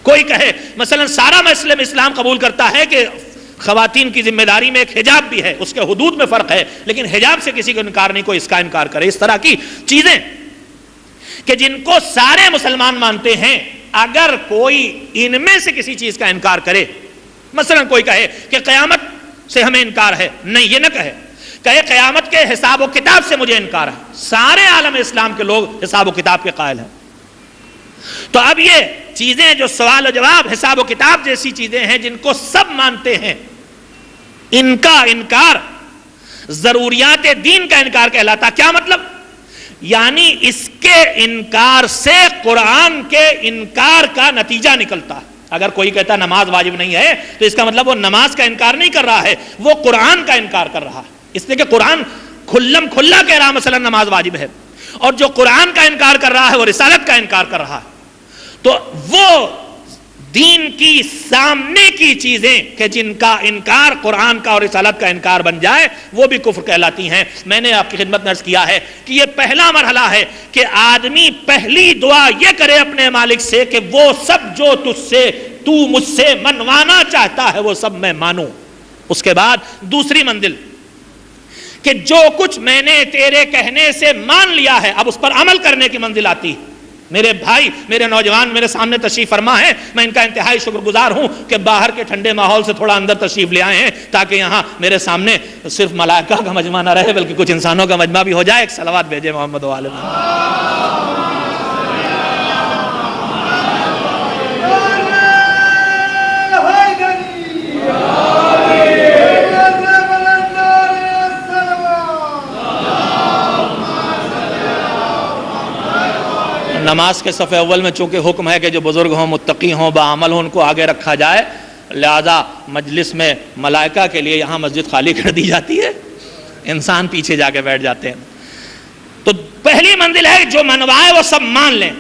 S1: کوئی کہے مثلا سارا مسلم اسلام قبول کرتا ہے کہ خواتین کی ذمہ داری میں ایک حجاب بھی ہے، اس کے حدود میں فرق ہے، لیکن حجاب سے کسی کو انکار نہیں، کوئی اس کا انکار کرے۔ اس طرح کی چیزیں کہ جن کو سارے مسلمان مانتے ہیں، اگر کوئی ان میں سے کسی چیز کا انکار کرے، مثلا کوئی کہے کہ قیامت سے ہمیں انکار ہے، نہیں یہ نہ کہے قیامت کے حساب و کتاب سے مجھے انکار ہے، سارے عالم اسلام کے لوگ حساب و کتاب کے قائل ہیں۔ تو اب یہ چیزیں جو سوال و جواب، حساب و کتاب جیسی چیزیں ہیں جن کو سب مانتے ہیں، ان کا انکار ضروریات دین کا انکار کہلاتا۔ کیا مطلب؟ یعنی اس کے انکار سے قرآن کے انکار کا نتیجہ نکلتا ہے۔ اگر کوئی کہتا نماز واجب نہیں ہے تو اس کا مطلب وہ نماز کا انکار نہیں کر رہا ہے، وہ قرآن کا انکار کر رہا ہے، اس لیے کہ قرآن کھلا کہہ رہا مثلا نماز واجب ہے، اور جو قرآن کا انکار کر رہا ہے وہ رسالت کا انکار کر رہا ہے۔ تو وہ دین کی سامنے کی چیزیں کہ جن کا انکار قرآن کا اور رسالت کا انکار بن جائے وہ بھی کفر کہلاتی ہیں۔ میں نے آپ کی خدمت میں عرض کیا ہے کہ یہ پہلا مرحلہ ہے کہ آدمی پہلی دعا یہ کرے اپنے مالک سے کہ وہ سب جو تو مجھ سے منوانا چاہتا ہے وہ سب میں مانوں۔ اس کے بعد دوسری منزل کہ جو کچھ میں نے تیرے کہنے سے مان لیا ہے اب اس پر عمل کرنے کی منزل آتی ہے۔ میرے بھائی، میرے نوجوان میرے سامنے تشریف فرما ہے، میں ان کا انتہائی شکر گزار ہوں کہ باہر کے ٹھنڈے ماحول سے تھوڑا اندر تشریف لے آئے ہیں تاکہ یہاں میرے سامنے صرف ملائکہ کا مجمع نہ رہے بلکہ کچھ انسانوں کا مجمع بھی ہو جائے۔ ایک صلوات بھیجے محمد و آل محمد۔ نماز کے صف اول میں چونکہ حکم ہے کہ جو بزرگ ہوں، متقی ہوں، باعمل ہوں، ان کو آگے رکھا جائے، لہذا مجلس میں ملائکہ کے لیے یہاں مسجد خالی کر دی جاتی ہے، انسان پیچھے جا کے بیٹھ جاتے ہیں۔ تو پہلی منزل ہے جو منوائے وہ سب مان لیں،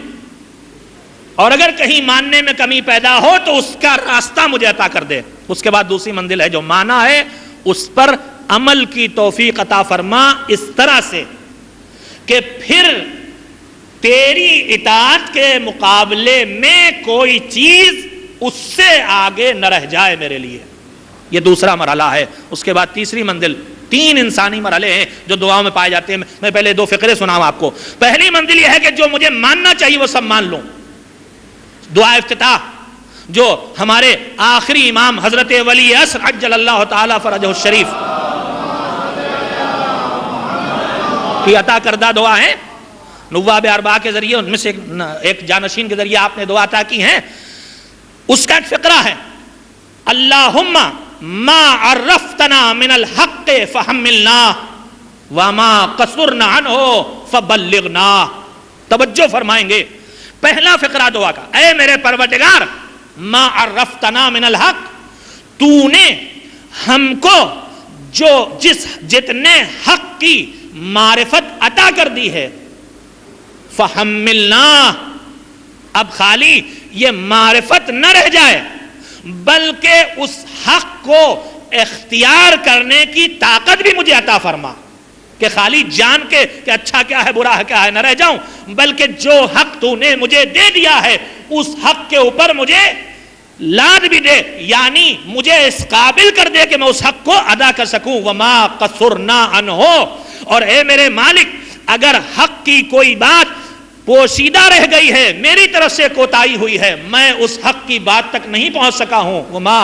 S1: اور اگر کہیں ماننے میں کمی پیدا ہو تو اس کا راستہ مجھے عطا کر دے۔ اس کے بعد دوسری منزل ہے جو مانا ہے اس پر عمل کی توفیق عطا فرما، اس طرح سے کہ پھر تیری اطاعت کے مقابلے میں کوئی چیز اس سے آگے نہ رہ جائے میرے لیے۔ یہ دوسرا مرحلہ ہے۔ اس کے بعد تیسری منزل، تین انسانی مرحلے ہیں جو دعاؤں میں پائے جاتے ہیں۔ میں پہلے دو فقرے سناؤں آپ کو۔ پہلی منزل یہ ہے کہ جو مجھے ماننا چاہیے وہ سب مان لوں۔ دعا افتتاح جو ہمارے آخری امام حضرت ولی عصر عجل اللہ تعالی فرجہ الشریف کی عطا کردہ دعا ہے، نواب اربعہ کے ذریعے، ان میں سے ایک جانشین کے ذریعے آپ نے دعا عطا کی ہیں۔ اس کا ایک فقرہ ہے، اللہم ما عرفتنا من الحق فحملنا وما قصرنا عنہ فبلغنا۔ توجہ فرمائیں گے، پہلا فقرہ دعا کا، اے میرے پروردگار ما عرفتنا من الحق، تو نے ہم کو جو جتنے حق کی معرفت عطا کر دی ہے، فحملنا، اب خالی یہ معرفت نہ رہ جائے بلکہ اس حق کو اختیار کرنے کی طاقت بھی مجھے عطا فرما، کہ خالی جان کے کہ اچھا کیا ہے برا ہے کیا ہے نہ رہ جاؤں، بلکہ جو حق تو نے مجھے دے دیا ہے اس حق کے اوپر مجھے لاد بھی دے، یعنی مجھے اس قابل کر دے کہ میں اس حق کو ادا کر سکوں۔ وما قصرنا عنہ، اور اے میرے مالک اگر حق کی کوئی بات پوشیدہ رہ گئی ہے، میری طرف سے کوتاہی ہوئی ہے، میں اس حق کی بات تک نہیں پہنچ سکا ہوں، وما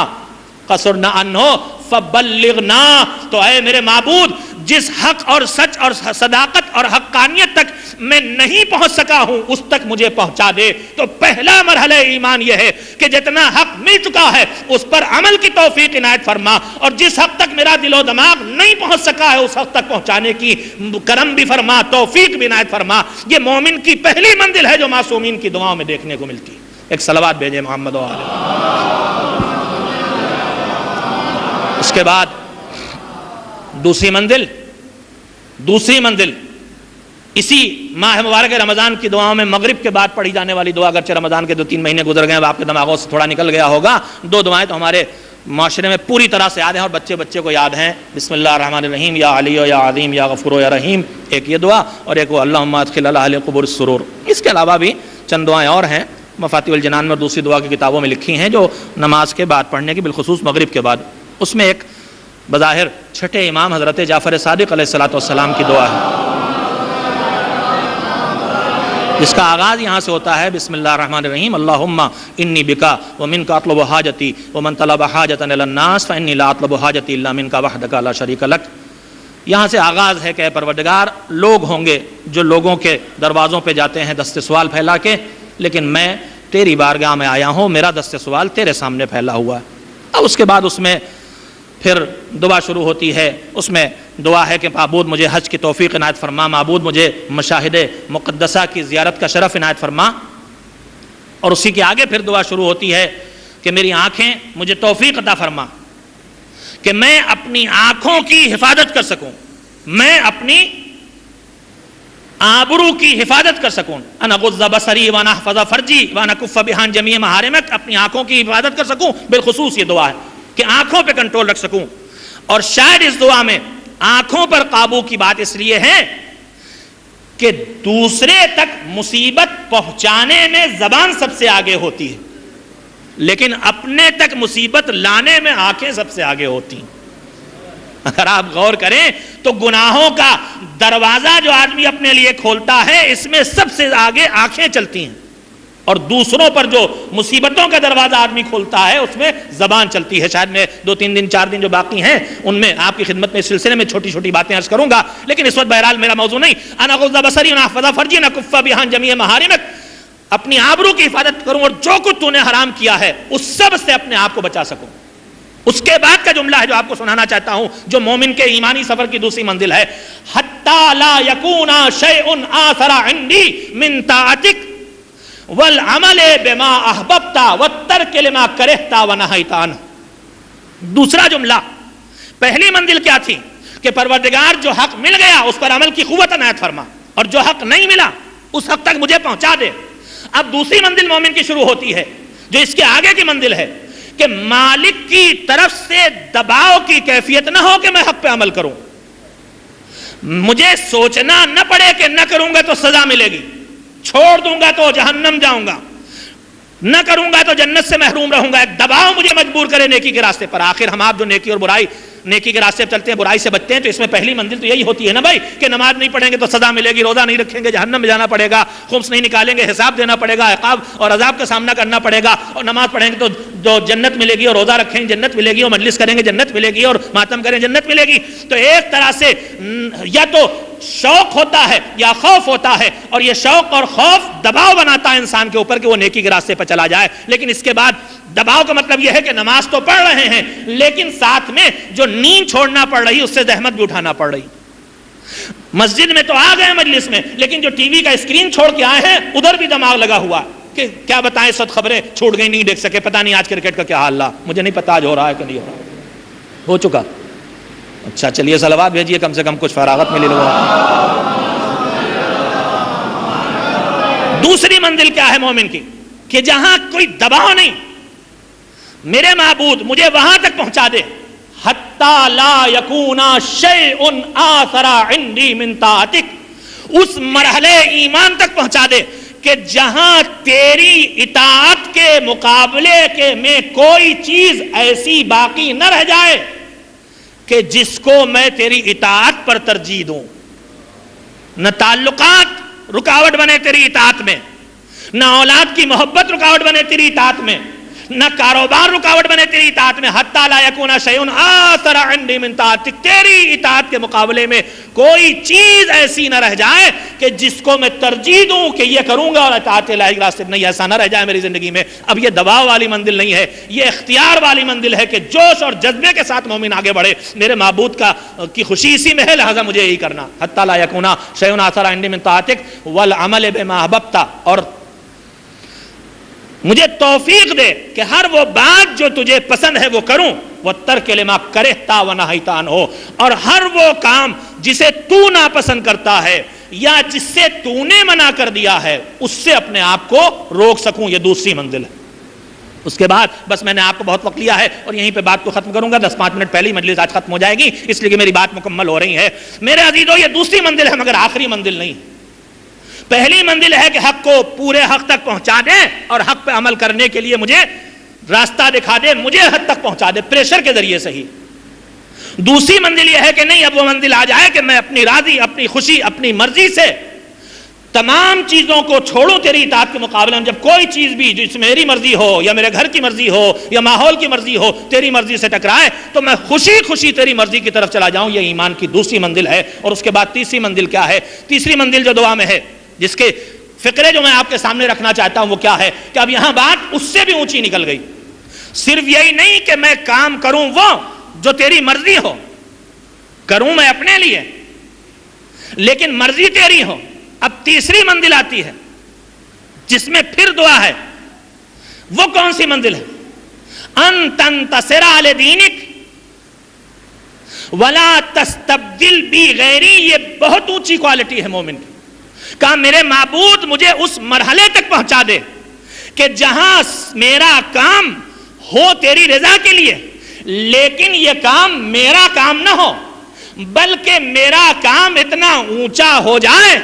S1: قصرنا عنہ فبلغنا، تو اے میرے معبود جس حق اور سچ اور صداقت اور حقانیت تک میں نہیں پہنچ سکا ہوں اس تک مجھے پہنچا دے۔ تو پہلا مرحلہ ایمان یہ ہے کہ جتنا حق مل چکا ہے اس پر عمل کی توفیق عنایت فرما، اور جس حق تک میرا دل و دماغ نہیں پہنچ سکا ہے اس حق تک پہنچانے کی کرم بھی فرما، توفیق بھی عنایت فرما۔ یہ مومن کی پہلی منزل ہے جو معصومین کی دعاؤں میں دیکھنے کو ملتی ہے۔ ایک صلوات بھیجے محمد و آل۔ اس کے بعد دوسری منزل اسی ماہ مبارک رمضان کی دعاؤں میں مغرب کے بعد پڑھی جانے والی دعا، اگرچہ رمضان کے 2-3 مہینے گزر گئے، اب آپ کے دماغوں سے تھوڑا نکل گیا ہوگا، دو دعائیں تو ہمارے معاشرے میں پوری طرح سے یاد ہیں اور بچے کو یاد ہیں۔ بسم اللہ الرحمن الرحیم، یا علی یا عظیم یا غفور یا رحیم، ایک یہ دعا، اور ایک وہ اللہم ادخل علی اہل القبور السرور۔ اس کے علاوہ بھی چند دعائیں اور ہیں، مفاتیح الجنان میں اور دوسری دعا کی کتابوں میں لکھی ہیں جو نماز کے بعد پڑھنے کی، بالخصوص مغرب کے بعد۔ اس میں ایک بظاہر چھٹے امام حضرت جعفر صادق علیہ السلام کی دعا ہے، جس کا آغاز یہاں سے ہوتا ہے، بسم اللہ الرحمن الرحیم، اللہم انی بکا ومنک اطلب حاجتی ومن طلب حاجتا الی الناس فانی لا اطلب حاجتی الا منک وحدک لا شریک لک۔ یہاں سے آغاز ہے کہ اے پروردگار، لوگ ہوں گے جو لوگوں کے دروازوں پہ جاتے ہیں دست سوال پھیلا کے، لیکن میں تیری بارگاہ میں آیا ہوں، میرا دست سوال تیرے سامنے پھیلا ہوا ہے۔ اب اس کے بعد اس میں پھر دعا شروع ہوتی ہے، اس میں دعا ہے کہ معبود مجھے حج کی توفیق عنایت فرما، معبود مجھے مشاہد مقدسہ کی زیارت کا شرف عنایت فرما، اور اسی کے آگے پھر دعا شروع ہوتی ہے کہ میری آنکھیں مجھے توفیق عطا فرما کہ میں اپنی آنکھوں کی حفاظت کر سکوں، میں اپنی آبرو کی حفاظت کر سکوں، انا غض بصری وانا احفظ فرجی وانا کف بہان جمیع محارمک، اپنی آنکھوں کی حفاظت کر سکوں، بالخصوص یہ دعا ہے کہ آنکھوں پہ کنٹرول رکھ سکوں۔ اور شاید اس دعا میں آنکھوں پر قابو کی بات اس لیے ہے کہ دوسرے تک مصیبت پہنچانے میں زبان سب سے آگے ہوتی ہے، لیکن اپنے تک مصیبت لانے میں آنکھیں سب سے آگے ہوتی ہیں۔ اگر آپ غور کریں تو گناہوں کا دروازہ جو آدمی اپنے لیے کھولتا ہے اس میں سب سے آگے آنکھیں چلتی ہیں، اور دوسروں پر جو مصیبتوں کا دروازہ آدمی کھولتا ہے اس میں زبان چلتی ہے. شاید میں 2-3 دن 4 دن جو باقی ہیں ان میں آپ کی خدمت میں اس سلسلے میں چھوٹی چھوٹی باتیں عرض کروں گا، لیکن اس وقت بہرحال میرا موضوع نہیں. انا غض بصری انا احفظ فرجی انا کف بہن جمیع محارمک، اپنی آبرو کی حفاظت کروں اور جو کچھ تو نے حرام کیا ہے اس سب سے اپنے آپ کو بچا سکوں. اس کے بعد کا جملہ ہے جو آپ کو سنانا چاہتا ہوں، جو مومن کے ایمانی سفر کی دوسری منزل ہے. حتی لا یکون شیء آثر عندی من طاعتک والعمل بما احببت والترک لما کرہت ونہیت عنہ. دوسرا جملہ، پہلی منزل کیا تھی کہ پروردگار جو حق مل گیا اس پر عمل کی قوت عنایت فرما، اور جو حق نہیں ملا اس حق تک مجھے پہنچا دے. اب دوسری منزل مومن کی شروع ہوتی ہے جو اس کے آگے کی منزل ہے کہ مالک کی طرف سے دباؤ کی کیفیت نہ ہو کہ میں حق پہ عمل کروں، مجھے سوچنا نہ پڑے کہ نہ کروں گا تو سزا ملے گی، چھوڑ دوں گا تو جہنم جاؤں گا، نہ کروں گا تو جنت سے محروم رہوں گا. ایک دباؤ مجھے مجبور کرے نیکی کے راستے پر. آخر ہم آپ جو نیکی اور برائی، نیکی کے راستے پر چلتے ہیں، برائی سے بچتے ہیں، تو اس میں پہلی منزل تو یہی ہوتی ہے نا بھائی کہ نماز نہیں پڑھیں گے تو سزا ملے گی، روزہ نہیں رکھیں گے جہنم میں جانا پڑے گا، خمس نہیں نکالیں گے حساب دینا پڑے گا، عقاب اور عذاب کا سامنا کرنا پڑے گا، اور نماز پڑھیں گے تو جو جنت ملے گی، اور روزہ رکھیں گے جنت ملے گی، اور مجلس کریں گے جنت ملے گی، اور ماتم کریں جنت ملے گی. تو ایک طرح سے یا تو شوق ہوتا ہے یا خوف ہوتا ہے، اور یہ شوق اور خوف دباؤ بناتا ہے انسان کے اوپر کہ وہ نیکی کے راستے پر چلا جائے. لیکن اس کے بعد دباؤ کا مطلب یہ ہے کہ نماز تو پڑھ رہے ہیں لیکن ساتھ میں جو نیند چھوڑنا پڑ رہی اس سے زحمت بھی اٹھانا پڑ رہی. مسجد میں تو آ گئے مجلس میں، لیکن جو ٹی وی کا اسکرین چھوڑ کے آئے ہیں ادھر بھی دماغ لگا ہوا کہ کیا بتائیں، اس وقت خبریں چھوٹ گئی نہیں دیکھ سکے، پتہ نہیں آج کرکٹ کا کیا حال رہا، مجھے نہیں پتا آج ہو رہا ہے کہ نہیں ہو رہا. ہو چکا؟ اچھا چلیے صلوات بھیجیے، کم سے کم کچھ فراغت ملی لوگوں. دوسری منزل کیا ہے مومن کی کہ جہاں کوئی دباؤ نہیں، میرے معبود مجھے وہاں تک پہنچا دے. حتی لا یکون شیء آثر عندی من طاعتک، اس مرحلے ایمان تک پہنچا دے کہ جہاں تیری اطاعت کے مقابلے کے میں کوئی چیز ایسی باقی نہ رہ جائے کہ جس کو میں تیری اطاعت پر ترجیح دوں. نہ تعلقات رکاوٹ بنے تیری اطاعت میں، نہ اولاد کی محبت رکاوٹ بنے تیری اطاعت میں، نہ کاروبار رکاوٹ بنے تیری اطاعت میں. حتی لا یکون شیء آثر عندی من طاعتک، تیری اطاعت کے مقابلے میں کوئی چیز ایسی نہ رہ جائے کہ جس کو میں ترجیح دوں کہ یہ کروں گا اور اطاعت الہی کے راستے نہیں، ایسا نہ رہ جائے میری زندگی میں. اب یہ دباؤ والی منزل نہیں ہے، یہ اختیار والی منزل ہے کہ جوش اور جذبے کے ساتھ مومن آگے بڑھے. میرے معبود کی خوشی اسی میں ہے، لہذا مجھے یہی کرنا. حتی لا یکون شیء آثر عندی من طاعتک والعمل بما احببت، اور مجھے توفیق دے کہ ہر وہ بات جو تجھے پسند ہے وہ کروں. وَتَرْكِ لِمَا كَرِهْتَ وَنَهَيْتَ عَنْهُ، اور ہر وہ کام جسے تو ناپسند کرتا ہے یا جس سے تو نے منع کر دیا ہے اس سے اپنے آپ کو روک سکوں. یہ دوسری منزل ہے. اس کے بعد بس میں نے آپ کو بہت وقت لیا ہے اور یہیں پہ بات کو ختم کروں گا. 10-5 منٹ پہلے ہی مجلس آج ختم ہو جائے گی، اس لیے کہ میری بات مکمل ہو رہی ہے. میرے عزیزو، یہ دوسری منزل ہے مگر آخری منزل نہیں. پہلی منزل ہے کہ حق کو پورے حق تک پہنچا دے اور حق پہ عمل کرنے کے لیے مجھے راستہ دکھا دے، مجھے حد تک پہنچا دے پریشر کے ذریعے سے ہی. دوسری منزل یہ ہے کہ نہیں، اب وہ منزل آ جائے کہ میں اپنی راضی، اپنی خوشی، اپنی مرضی سے تمام چیزوں کو چھوڑوں تیری اطاعت کے مقابلے میں. جب کوئی چیز بھی جس میں میری مرضی ہو یا میرے گھر کی مرضی ہو یا ماحول کی مرضی ہو تیری مرضی سے ٹکرائے تو میں خوشی خوشی تیری مرضی کی طرف چلا جاؤں. یہ ایمان کی دوسری منزل ہے. اور اس کے بعد تیسری منزل کیا ہے؟ تیسری منزل جو دعا میں ہے، جس کے فقرے جو میں آپ کے سامنے رکھنا چاہتا ہوں وہ کیا ہے کہ اب یہاں بات اس سے بھی اونچی نکل گئی. صرف یہی نہیں کہ میں کام کروں وہ جو تیری مرضی ہو، کروں میں اپنے لیے لیکن مرضی تیری ہو. اب تیسری منزل آتی ہے جس میں پھر دعا ہے. وہ کون سی منزل ہے؟ ان تنتصر علی دینک ولا تستبدل بی غیری. یہ بہت اونچی کوالٹی ہے مومن کی. کہا میرے معبود مجھے اس مرحلے تک پہنچا دے کہ جہاں میرا کام ہو تیری رضا کے لیے، لیکن یہ کام میرا کام نہ ہو بلکہ میرا کام اتنا اونچا ہو جائے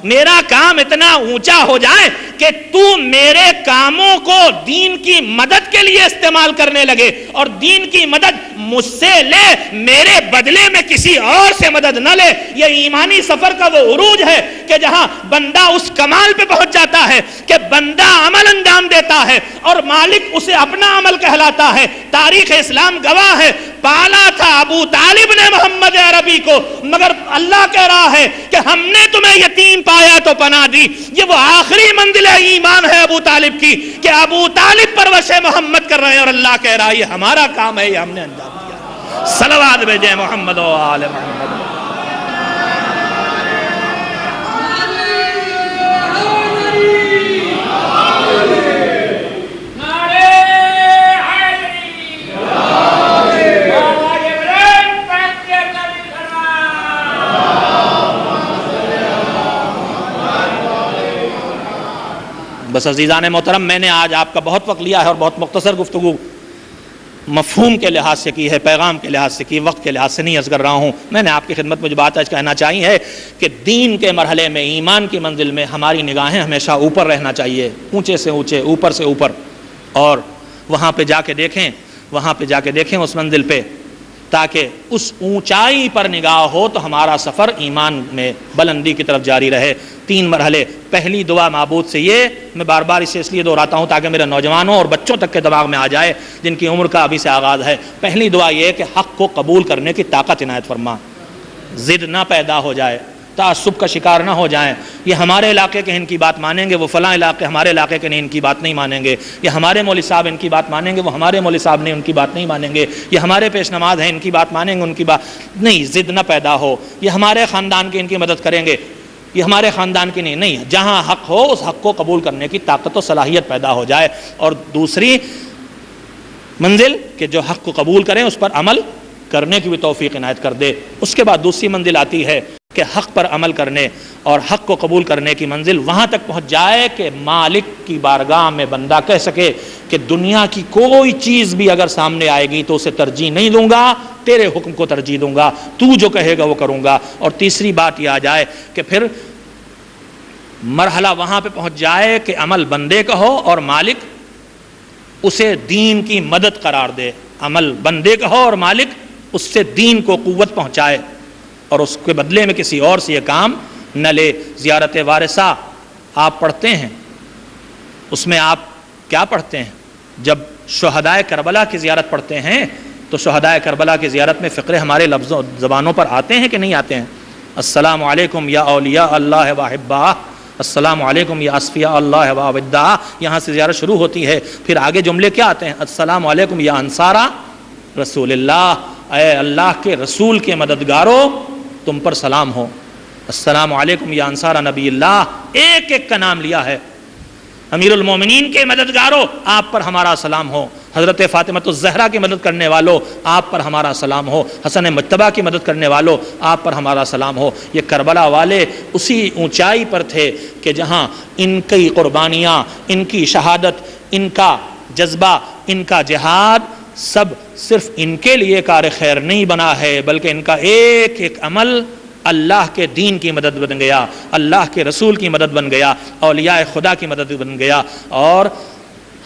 S1: میرا کام اتنا اونچا ہو جائے کہ تو میرے کاموں کو دین کی مدد کے لیے استعمال کرنے لگے اور دین کی مدد مجھ سے لے، میرے بدلے میں کسی اور سے مدد نہ لے۔ یہ ایمانی سفر کا وہ عروج ہے کہ جہاں بندہ اس کمال پہ پہنچ جاتا ہے کہ بندہ عمل انجام دیتا ہے اور مالک اسے اپنا عمل کہلاتا ہے۔ تاریخ اسلام گواہ ہے، پالا تھا ابو طالب نے محمد عربی کو، مگر اللہ کہہ رہا ہے کہ ہم نے تمہیں یتیم پایا تو پناہ دی۔ یہ وہ آخری منزل ایمان ہے ابو طالب کی کہ ابو طالب پرورش محمد کر رہے ہیں اور اللہ کہہ رہا ہے یہ ہمارا کام ہے، یہ ہم نے انجام دیا۔ صلوات بھیجیں محمد و آل محمد۔ بس عزیزان محترم، میں نے آج آپ کا بہت وقت لیا ہے اور بہت مختصر گفتگو مفہوم کے لحاظ سے کی ہے، پیغام کے لحاظ سے کی، وقت کے لحاظ سے نہیں عرض کر رہا ہوں۔ میں نے آپ کی خدمت میں جو بات آج کہنا چاہیے ہے کہ دین کے مرحلے میں، ایمان کی منزل میں ہماری نگاہیں ہمیشہ اوپر رہنا چاہیے، اونچے سے اونچے، اوپر سے اوپر، اور وہاں پہ جا کے دیکھیں اس منزل پہ، تاکہ اس اونچائی پر نگاہ ہو تو ہمارا سفر ایمان میں بلندی کی طرف جاری رہے۔ 3 مرحلے۔ پہلی دعا معبود سے یہ، میں بار بار اسے اس لیے دہراتا ہوں تاکہ میرے نوجوانوں اور بچوں تک کے دماغ میں آ جائے جن کی عمر کا ابھی سے آغاز ہے۔ پہلی دعا یہ کہ حق کو قبول کرنے کی طاقت عنایت فرما، ضد نہ پیدا ہو جائے، تعصب کا شکار نہ ہو جائیں۔ یہ ہمارے علاقے کے ان کی بات مانیں گے، وہ فلاں علاقے ہمارے علاقے کے نہیں ان کی بات نہیں مانیں گے۔ یہ ہمارے مولوی صاحب ان کی بات مانیں گے، وہ ہمارے مولوی صاحب نے ان کی بات نہیں مانیں گے۔ یہ ہمارے پیش نماز ہیں، ان کی بات مانیں گے، ان کی بات نہیں۔ ضد نہ پیدا ہو۔ یہ ہمارے خاندان کی ان کی مدد کریں گے، یہ ہمارے خاندان کی نہیں۔ جہاں حق ہو اس حق کو قبول کرنے کی طاقت و صلاحیت پیدا ہو جائے۔ اور دوسری منزل کہ جو حق کو قبول کریں اس پر عمل کرنے کی بھی توفیق عنایت کر دے۔ اس کے بعد دوسری منزل آتی ہے کہ حق پر عمل کرنے اور حق کو قبول کرنے کی منزل وہاں تک پہنچ جائے کہ مالک کی بارگاہ میں بندہ کہہ سکے کہ دنیا کی کوئی چیز بھی اگر سامنے آئے گی تو اسے ترجیح نہیں دوں گا، تیرے حکم کو ترجیح دوں گا، تو جو کہے گا وہ کروں گا۔ اور تیسری بات یہ آ جائے کہ پھر مرحلہ وہاں پہ پہنچ جائے کہ عمل بندے کا ہو اور مالک اسے دین کی مدد قرار دے۔ عمل بندے کا ہو اور مالک اس سے دین کو قوت پہنچائے اور اس کے بدلے میں کسی اور سے یہ کام نہ لے۔ زیارت وارثہ آپ پڑھتے ہیں، اس میں آپ کیا پڑھتے ہیں؟ جب شہدائے کربلا کی زیارت پڑھتے ہیں تو شہدائے کربلا کی زیارت میں فقرے ہمارے لفظوں زبانوں پر آتے ہیں کہ نہیں آتے ہیں؟ السلام علیکم یا اولیاء اللہ و احباء، السلام علیکم یا اصفیاء اللہ و اوداع، یہاں سے زیارت شروع ہوتی ہے۔ پھر آگے جملے کیا آتے ہیں؟ السلام علیکم یا انصارا رسول اللہ، اے اللہ کے رسول کے مددگاروں تم پر سلام ہو۔ السلام علیکم یا انصار نبی اللہ، ایک ایک کا نام لیا ہے۔ امیر المومنین کے مددگاروں آپ پر ہمارا سلام ہو۔ حضرت فاطمہ الزہرا کی مدد کرنے والوں آپ پر ہمارا سلام ہو۔ حسن مجتبیٰ کی مدد کرنے والوں آپ پر ہمارا سلام ہو۔ یہ کربلا والے اسی اونچائی پر تھے کہ جہاں ان کی قربانیاں، ان کی شہادت، ان کا جذبہ، ان کا جہاد سب صرف ان کے لیے کار خیر نہیں بنا ہے، بلکہ ان کا ایک ایک عمل اللہ کے دین کی مدد بن گیا، اللہ کے رسول کی مدد بن گیا، اولیاء خدا کی مدد بن گیا۔ اور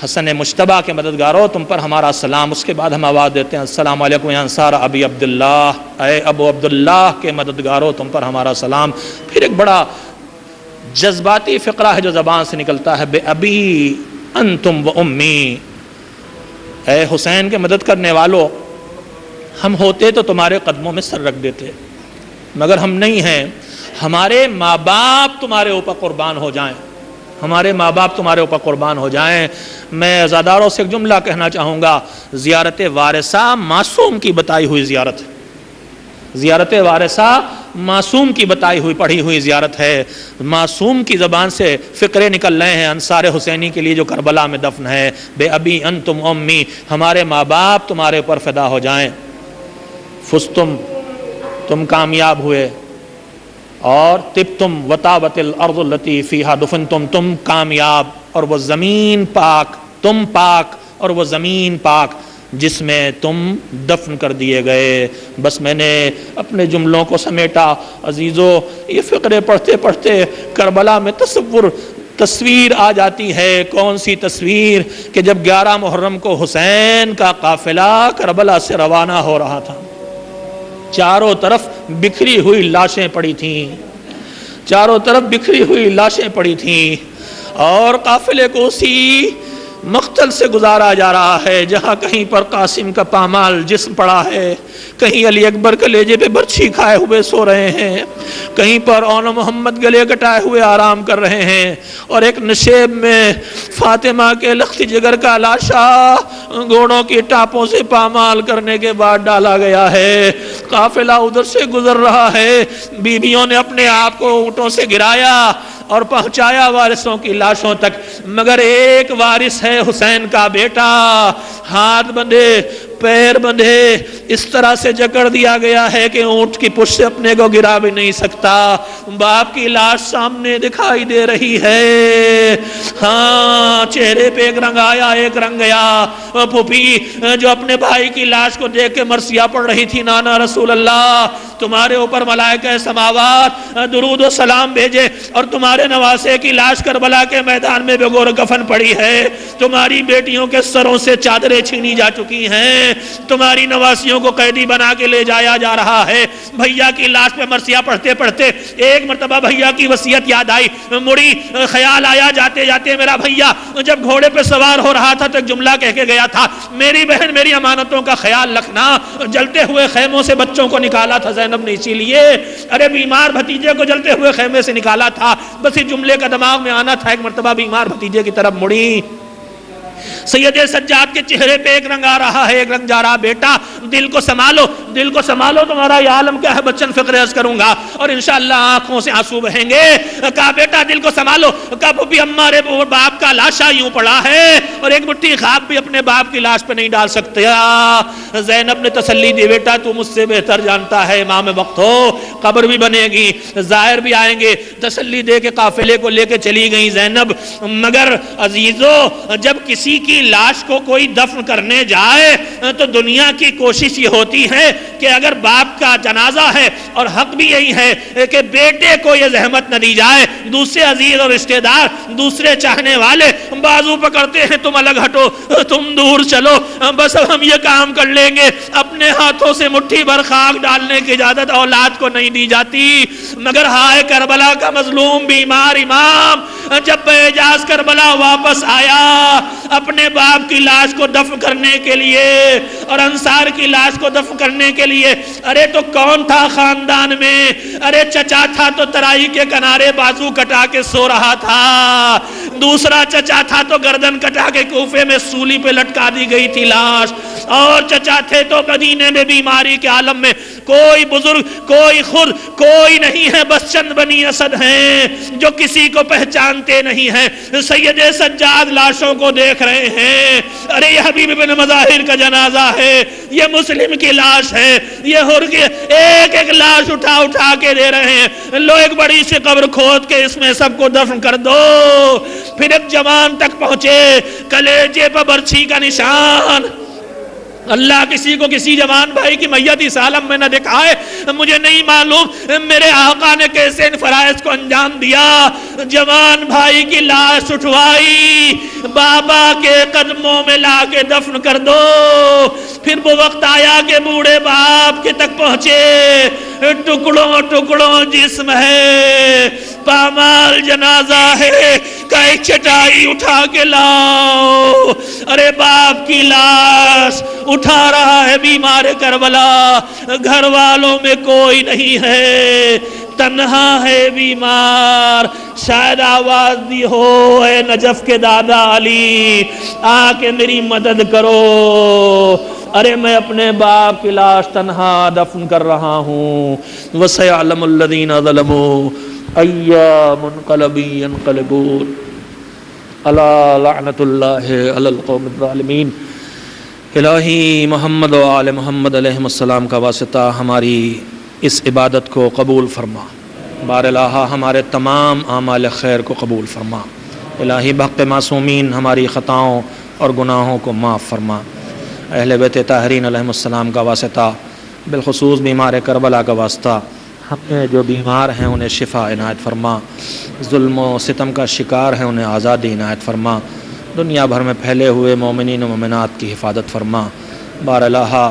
S1: حسن مجتبیٰ کے مددگاروں تم پر ہمارا سلام۔ اس کے بعد ہم آواز دیتے ہیں السلام علیکم یا انصار ابی عبداللہ، اے ابو عبداللہ کے مددگاروں تم پر ہمارا سلام۔ پھر ایک بڑا جذباتی فقرہ ہے جو زبان سے نکلتا ہے، بے ابی انتم و امی، اے حسین کے مدد کرنے والوں ہم ہوتے تو تمہارے قدموں میں سر رکھ دیتے، مگر ہم نہیں ہیں۔ ہمارے ماں باپ تمہارے اوپر قربان ہو جائیں، ہمارے ماں باپ تمہارے اوپر قربان ہو جائیں۔ میں عزاداروں سے ایک جملہ کہنا چاہوں گا، زیارت وارثہ معصوم کی بتائی ہوئی زیارت ہے۔ زیارت وارثہ معصوم کی بتائی ہوئی پڑھی ہوئی زیارت ہے۔ معصوم کی زبان سے فقرے نکل رہے ہیں انصار حسینی کے لیے جو کربلا میں دفن ہے۔ بے ابی انتم امی، ہمارے ماں باپ تمہارے اوپر فدا ہو جائیں۔ فزتم، تم کامیاب ہوئے، اور طبتم وطابت الارض التی فیہا دفنتم، تم کامیاب اور وہ زمین پاک، تم پاک اور وہ زمین پاک۔ جس میں تم دفن کر دیے گئے۔ بس میں نے اپنے جملوں کو سمیٹا۔ عزیزو، یہ فقرے پڑھتے پڑھتے کربلا میں تصویر آ جاتی ہے۔ کون سی تصویر؟ کہ جب 11 محرم کو حسین کا قافلہ کربلا سے روانہ ہو رہا تھا، چاروں طرف بکھری ہوئی لاشیں پڑی تھیں، چاروں طرف بکھری ہوئی لاشیں پڑی تھیں، اور قافلے کو اسی مقتل سے گزارا جا رہا ہے جہاں کہیں پر قاسم کا پامال جسم پڑا ہے، کہیں علی اکبر کے لیجے پہ برچھی کھائے ہوئے سو رہے ہیں، کہیں پر اون محمد گلے کٹائے ہوئے آرام کر رہے ہیں، اور ایک نشیب میں فاطمہ کے لخت جگر کا لاشا گھوڑوں کی ٹاپوں سے پامال کرنے کے بعد ڈالا گیا ہے۔ قافلہ ادھر سے گزر رہا ہے، بیویوں نے اپنے آپ کو اونٹوں سے گرایا اور پہنچایا وارثوں کی لاشوں تک، مگر ایک وارث ہے حسین کا بیٹا، ہاتھ بندھے پیر بندھے اس طرح سے جکڑ دیا گیا ہے کہ اونٹ کی پشت سے اپنے کو گرا بھی نہیں سکتا۔ باپ کی لاش سامنے دکھائی دے رہی ہے، ہاں چہرے پہ ایک رنگ آیا ایک رنگ گیا۔ پھوپھی جو اپنے بھائی کی لاش کو دیکھ کے مرثیہ پڑھ رہی تھی، نانا رسول اللہ تمہارے اوپر ملائکہ سماوات درود و سلام بھیجے، اور تمہارے نواسے کی لاش کربلا کے میدان میں بغور کفن پڑی ہے، تمہاری بیٹیوں کے سروں سے چادریں چھینی جا چکی ہیں، تمہاری نواسیوں کو قیدی بنا کے لے جایا جا رہا ہے۔ بھیا کی لاش پہ مرثیہ پڑھتے پڑھتے ایک مرتبہ بھیا کی وصیت یاد آئی، مڑی خیال آیا جاتے جاتے میرا بھیا جب گھوڑے پہ سوار ہو رہا تھا تو ایک جملہ کہہ کے گیا تھا، میری بہن میری امانتوں کا خیال رکھنا۔ جلتے ہوئے خیموں سے بچوں کو نکالا تھا زینب نے، اسی لیے ارے بیمار بھتیجے کو جلتے ہوئے خیمے سے نکالا تھا، بس اس جملے کا دماغ میں آنا تھا۔ ایک مرتبہ بیمار بھتیجے کی طرف مڑی، سید سجاد کے چہرے پہ ایک رنگ آ رہا ہے ایک رنگ جا رہا، بیٹا دل کو سنبھالو دل کو سنبھالو، تمہارا یہ عالم کیا ہے بچن فکر عرض کروں گا اور انشاءاللہ آنکھوں سے آنسو بہیں گے۔ کہا بیٹا دل کو سنبھالو، کہا بھی ہمارے باپ کا لاشا یوں پڑا ہے اور ایک مٹھی خواب بھی اپنے باپ کی لاش پہ نہیں ڈال سکتے۔ زینب نے تسلی دی، بیٹا تو مجھ سے بہتر جانتا ہے، امام وقت ہو، قبر بھی بنے گی، زائر بھی آئیں گے، تسلی دے کے قافلے کو لے کے چلی گئی زینب۔ مگر عزیزو جب کسی کی لاش کو کوئی دفن کرنے جائے تو دنیا کی کوشش یہ ہوتی ہے کہ اگر باپ کا جنازہ ہے، اور حق بھی یہی ہے کہ بیٹے کو یہ زحمت نہ دی جائے، دوسرے عزیز اور رشتہ دار دوسرے چاہنے والے بازو پکڑتے ہیں، تم الگ ہٹو تم دور چلو، بس اب ہم یہ کام کر لیں گے، اپنے ہاتھوں سے مٹھی بھر خاک ڈالنے کی اجازت اولاد کو نہیں دی جاتی۔ مگر ہائے کربلا کا مظلوم بیمار امام جب باعجاز کربلا واپس آیا اپنے باپ کی لاش کو دفن کرنے کے لیے اور انصار کی لاش کو دفن کرنے کے لیے، ارے تو کون تھا خاندان میں؟ ارے چچا تھا تو ترائی کے کنارے بازو کٹا کے سو رہا تھا، دوسرا چچا تھا تو گردن کٹا کے کوفے میں سولی پہ لٹکا دی گئی تھی لاش، اور چچا تھے تو مدینے میں بیماری کے عالم میں، کوئی بزرگ کوئی خود کوئی نہیں ہے، بس چند بنی اسد ہیں جو کسی کو پہچانتے نہیں ہیں۔ سید سجاد لاشوں کو دیکھ رہے ہیں، ارے یہ حبیب بن مظاہر کا جنازہ ہے، یہ مسلم کی لاش ہے، یہ ایک ایک لاش اٹھا اٹھا کے دے رہے ہیں، لو ایک بڑی سی قبر کھود کے اس میں سب کو دفن کر دو۔ پھر ایک جوان تک پہنچے، کلیجے پر برچھی کا نشان، اللہ کسی کو کسی جوان بھائی کی میت اس عالم میں نہ دکھائے، مجھے نہیں معلوم میرے آقا نے کیسے ان فرائض کو انجام دیا۔ جوان بھائی کی لاش اٹھوائی، بابا کے قدموں میں لا کے دفن کر دو۔ پھر وہ وقت آیا کہ بوڑھے باپ کے تک پہنچے، ٹکڑوں ٹکڑوں جسم ہے، پامال جنازہ ہے، کہ چٹائی اٹھا کے لاؤ، ارے باپ کی لاش اٹھا رہا ہے بیمار کربلا، گھر والوں میں کوئی نہیں ہے، تنہا ہے بیمار، شاید آواز دی ہو اے نجف کے دادا علی آ کے میری مدد کرو، ارے میں اپنے باپ کی لاش تنہا دفن کر رہا ہوں۔ وَسَيَعْلَمُ الَّذِينَ ظَلَمُوا أَيَّ مُنْقَلَبٍ يَنْقَلِبُونَ أَلَا لَعْنَةُ اللَّهِ عَلَى الْقَوْمِ الظَّالِمِينَ۔ الہی محمد و آل محمد علیہ السلام کا واسطہ ہماری اس عبادت کو قبول فرما، بار الہ ہمارے تمام اعمال خیر کو قبول فرما، الہی بحق معصومین ہماری خطاؤں اور گناہوں کو معاف فرما۔ اہل بیت طاہرین علیہم السلام کا واسطہ، بالخصوص بیمار کربلا کا واسطہ ہم میں جو بیمار ہیں انہیں شفا عنایت فرما، ظلم و ستم کا شکار ہیں انہیں آزادی عنایت فرما، دنیا بھر میں پھیلے ہوئے مومنین و مومنات کی حفاظت فرما۔ بار الہ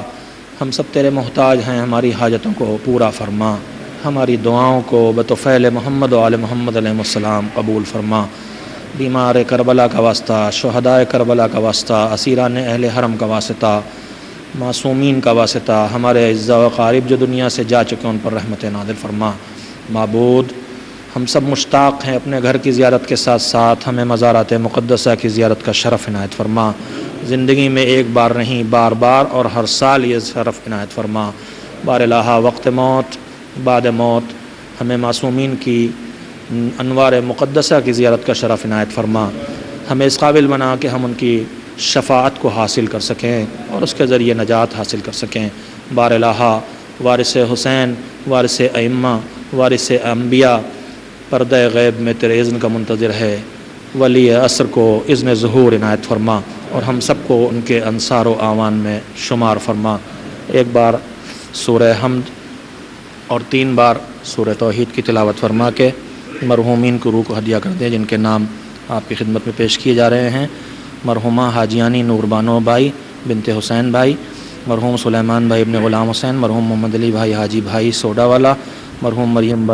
S1: ہم سب تیرے محتاج ہیں، ہماری حاجتوں کو پورا فرما، ہماری دعاؤں کو بطفیل محمد و آل محمد علیہ السلام قبول فرما۔ بیمار کربلا کا واسطہ، شہدائے کربلا کا واسطہ، اسیران اہل حرم کا واسطہ، معصومین کا واسطہ، ہمارے اعزاء و اقارب جو دنیا سے جا چکے ان پر رحمت نازل فرما۔ معبود ہم سب مشتاق ہیں اپنے گھر کی زیارت کے ساتھ ساتھ ہمیں مزارات مقدسہ کی زیارت کا شرف عنایت فرما، زندگی میں ایک بار نہیں بار بار اور ہر سال یہ شرف عنایت فرما۔ بار الہ وقت موت، بعد موت ہمیں معصومین کی انوار مقدسہ کی زیارت کا شرف عنایت فرما، ہمیں اس قابل بنا کہ ہم ان کی شفاعت کو حاصل کر سکیں اور اس کے ذریعے نجات حاصل کر سکیں۔ بار الہ وارث حسین، وارث ائمہ، وارث انبیاء پردہ غیب میں تیرے اذن کا منتظر ہے، ولی عصر کو اذن ظہور عنایت فرما اور ہم سب کو ان کے انصار و اعوان میں شمار فرما۔ ایک بار سورہ حمد اور 3 بار سورہ توحید کی تلاوت فرما کے مرحومین کو روح کو ہدیہ کر دیں جن کے نام آپ کی خدمت میں پیش کیے جا رہے ہیں۔ مرحومہ حاجیانی نور بانو بھائی بنت حسین بھائی، مرحوم سلیمان بھائی ابن غلام حسین، مرحوم محمد علی بھائی حاجی بھائی سوڈا والا، مرحوم مریم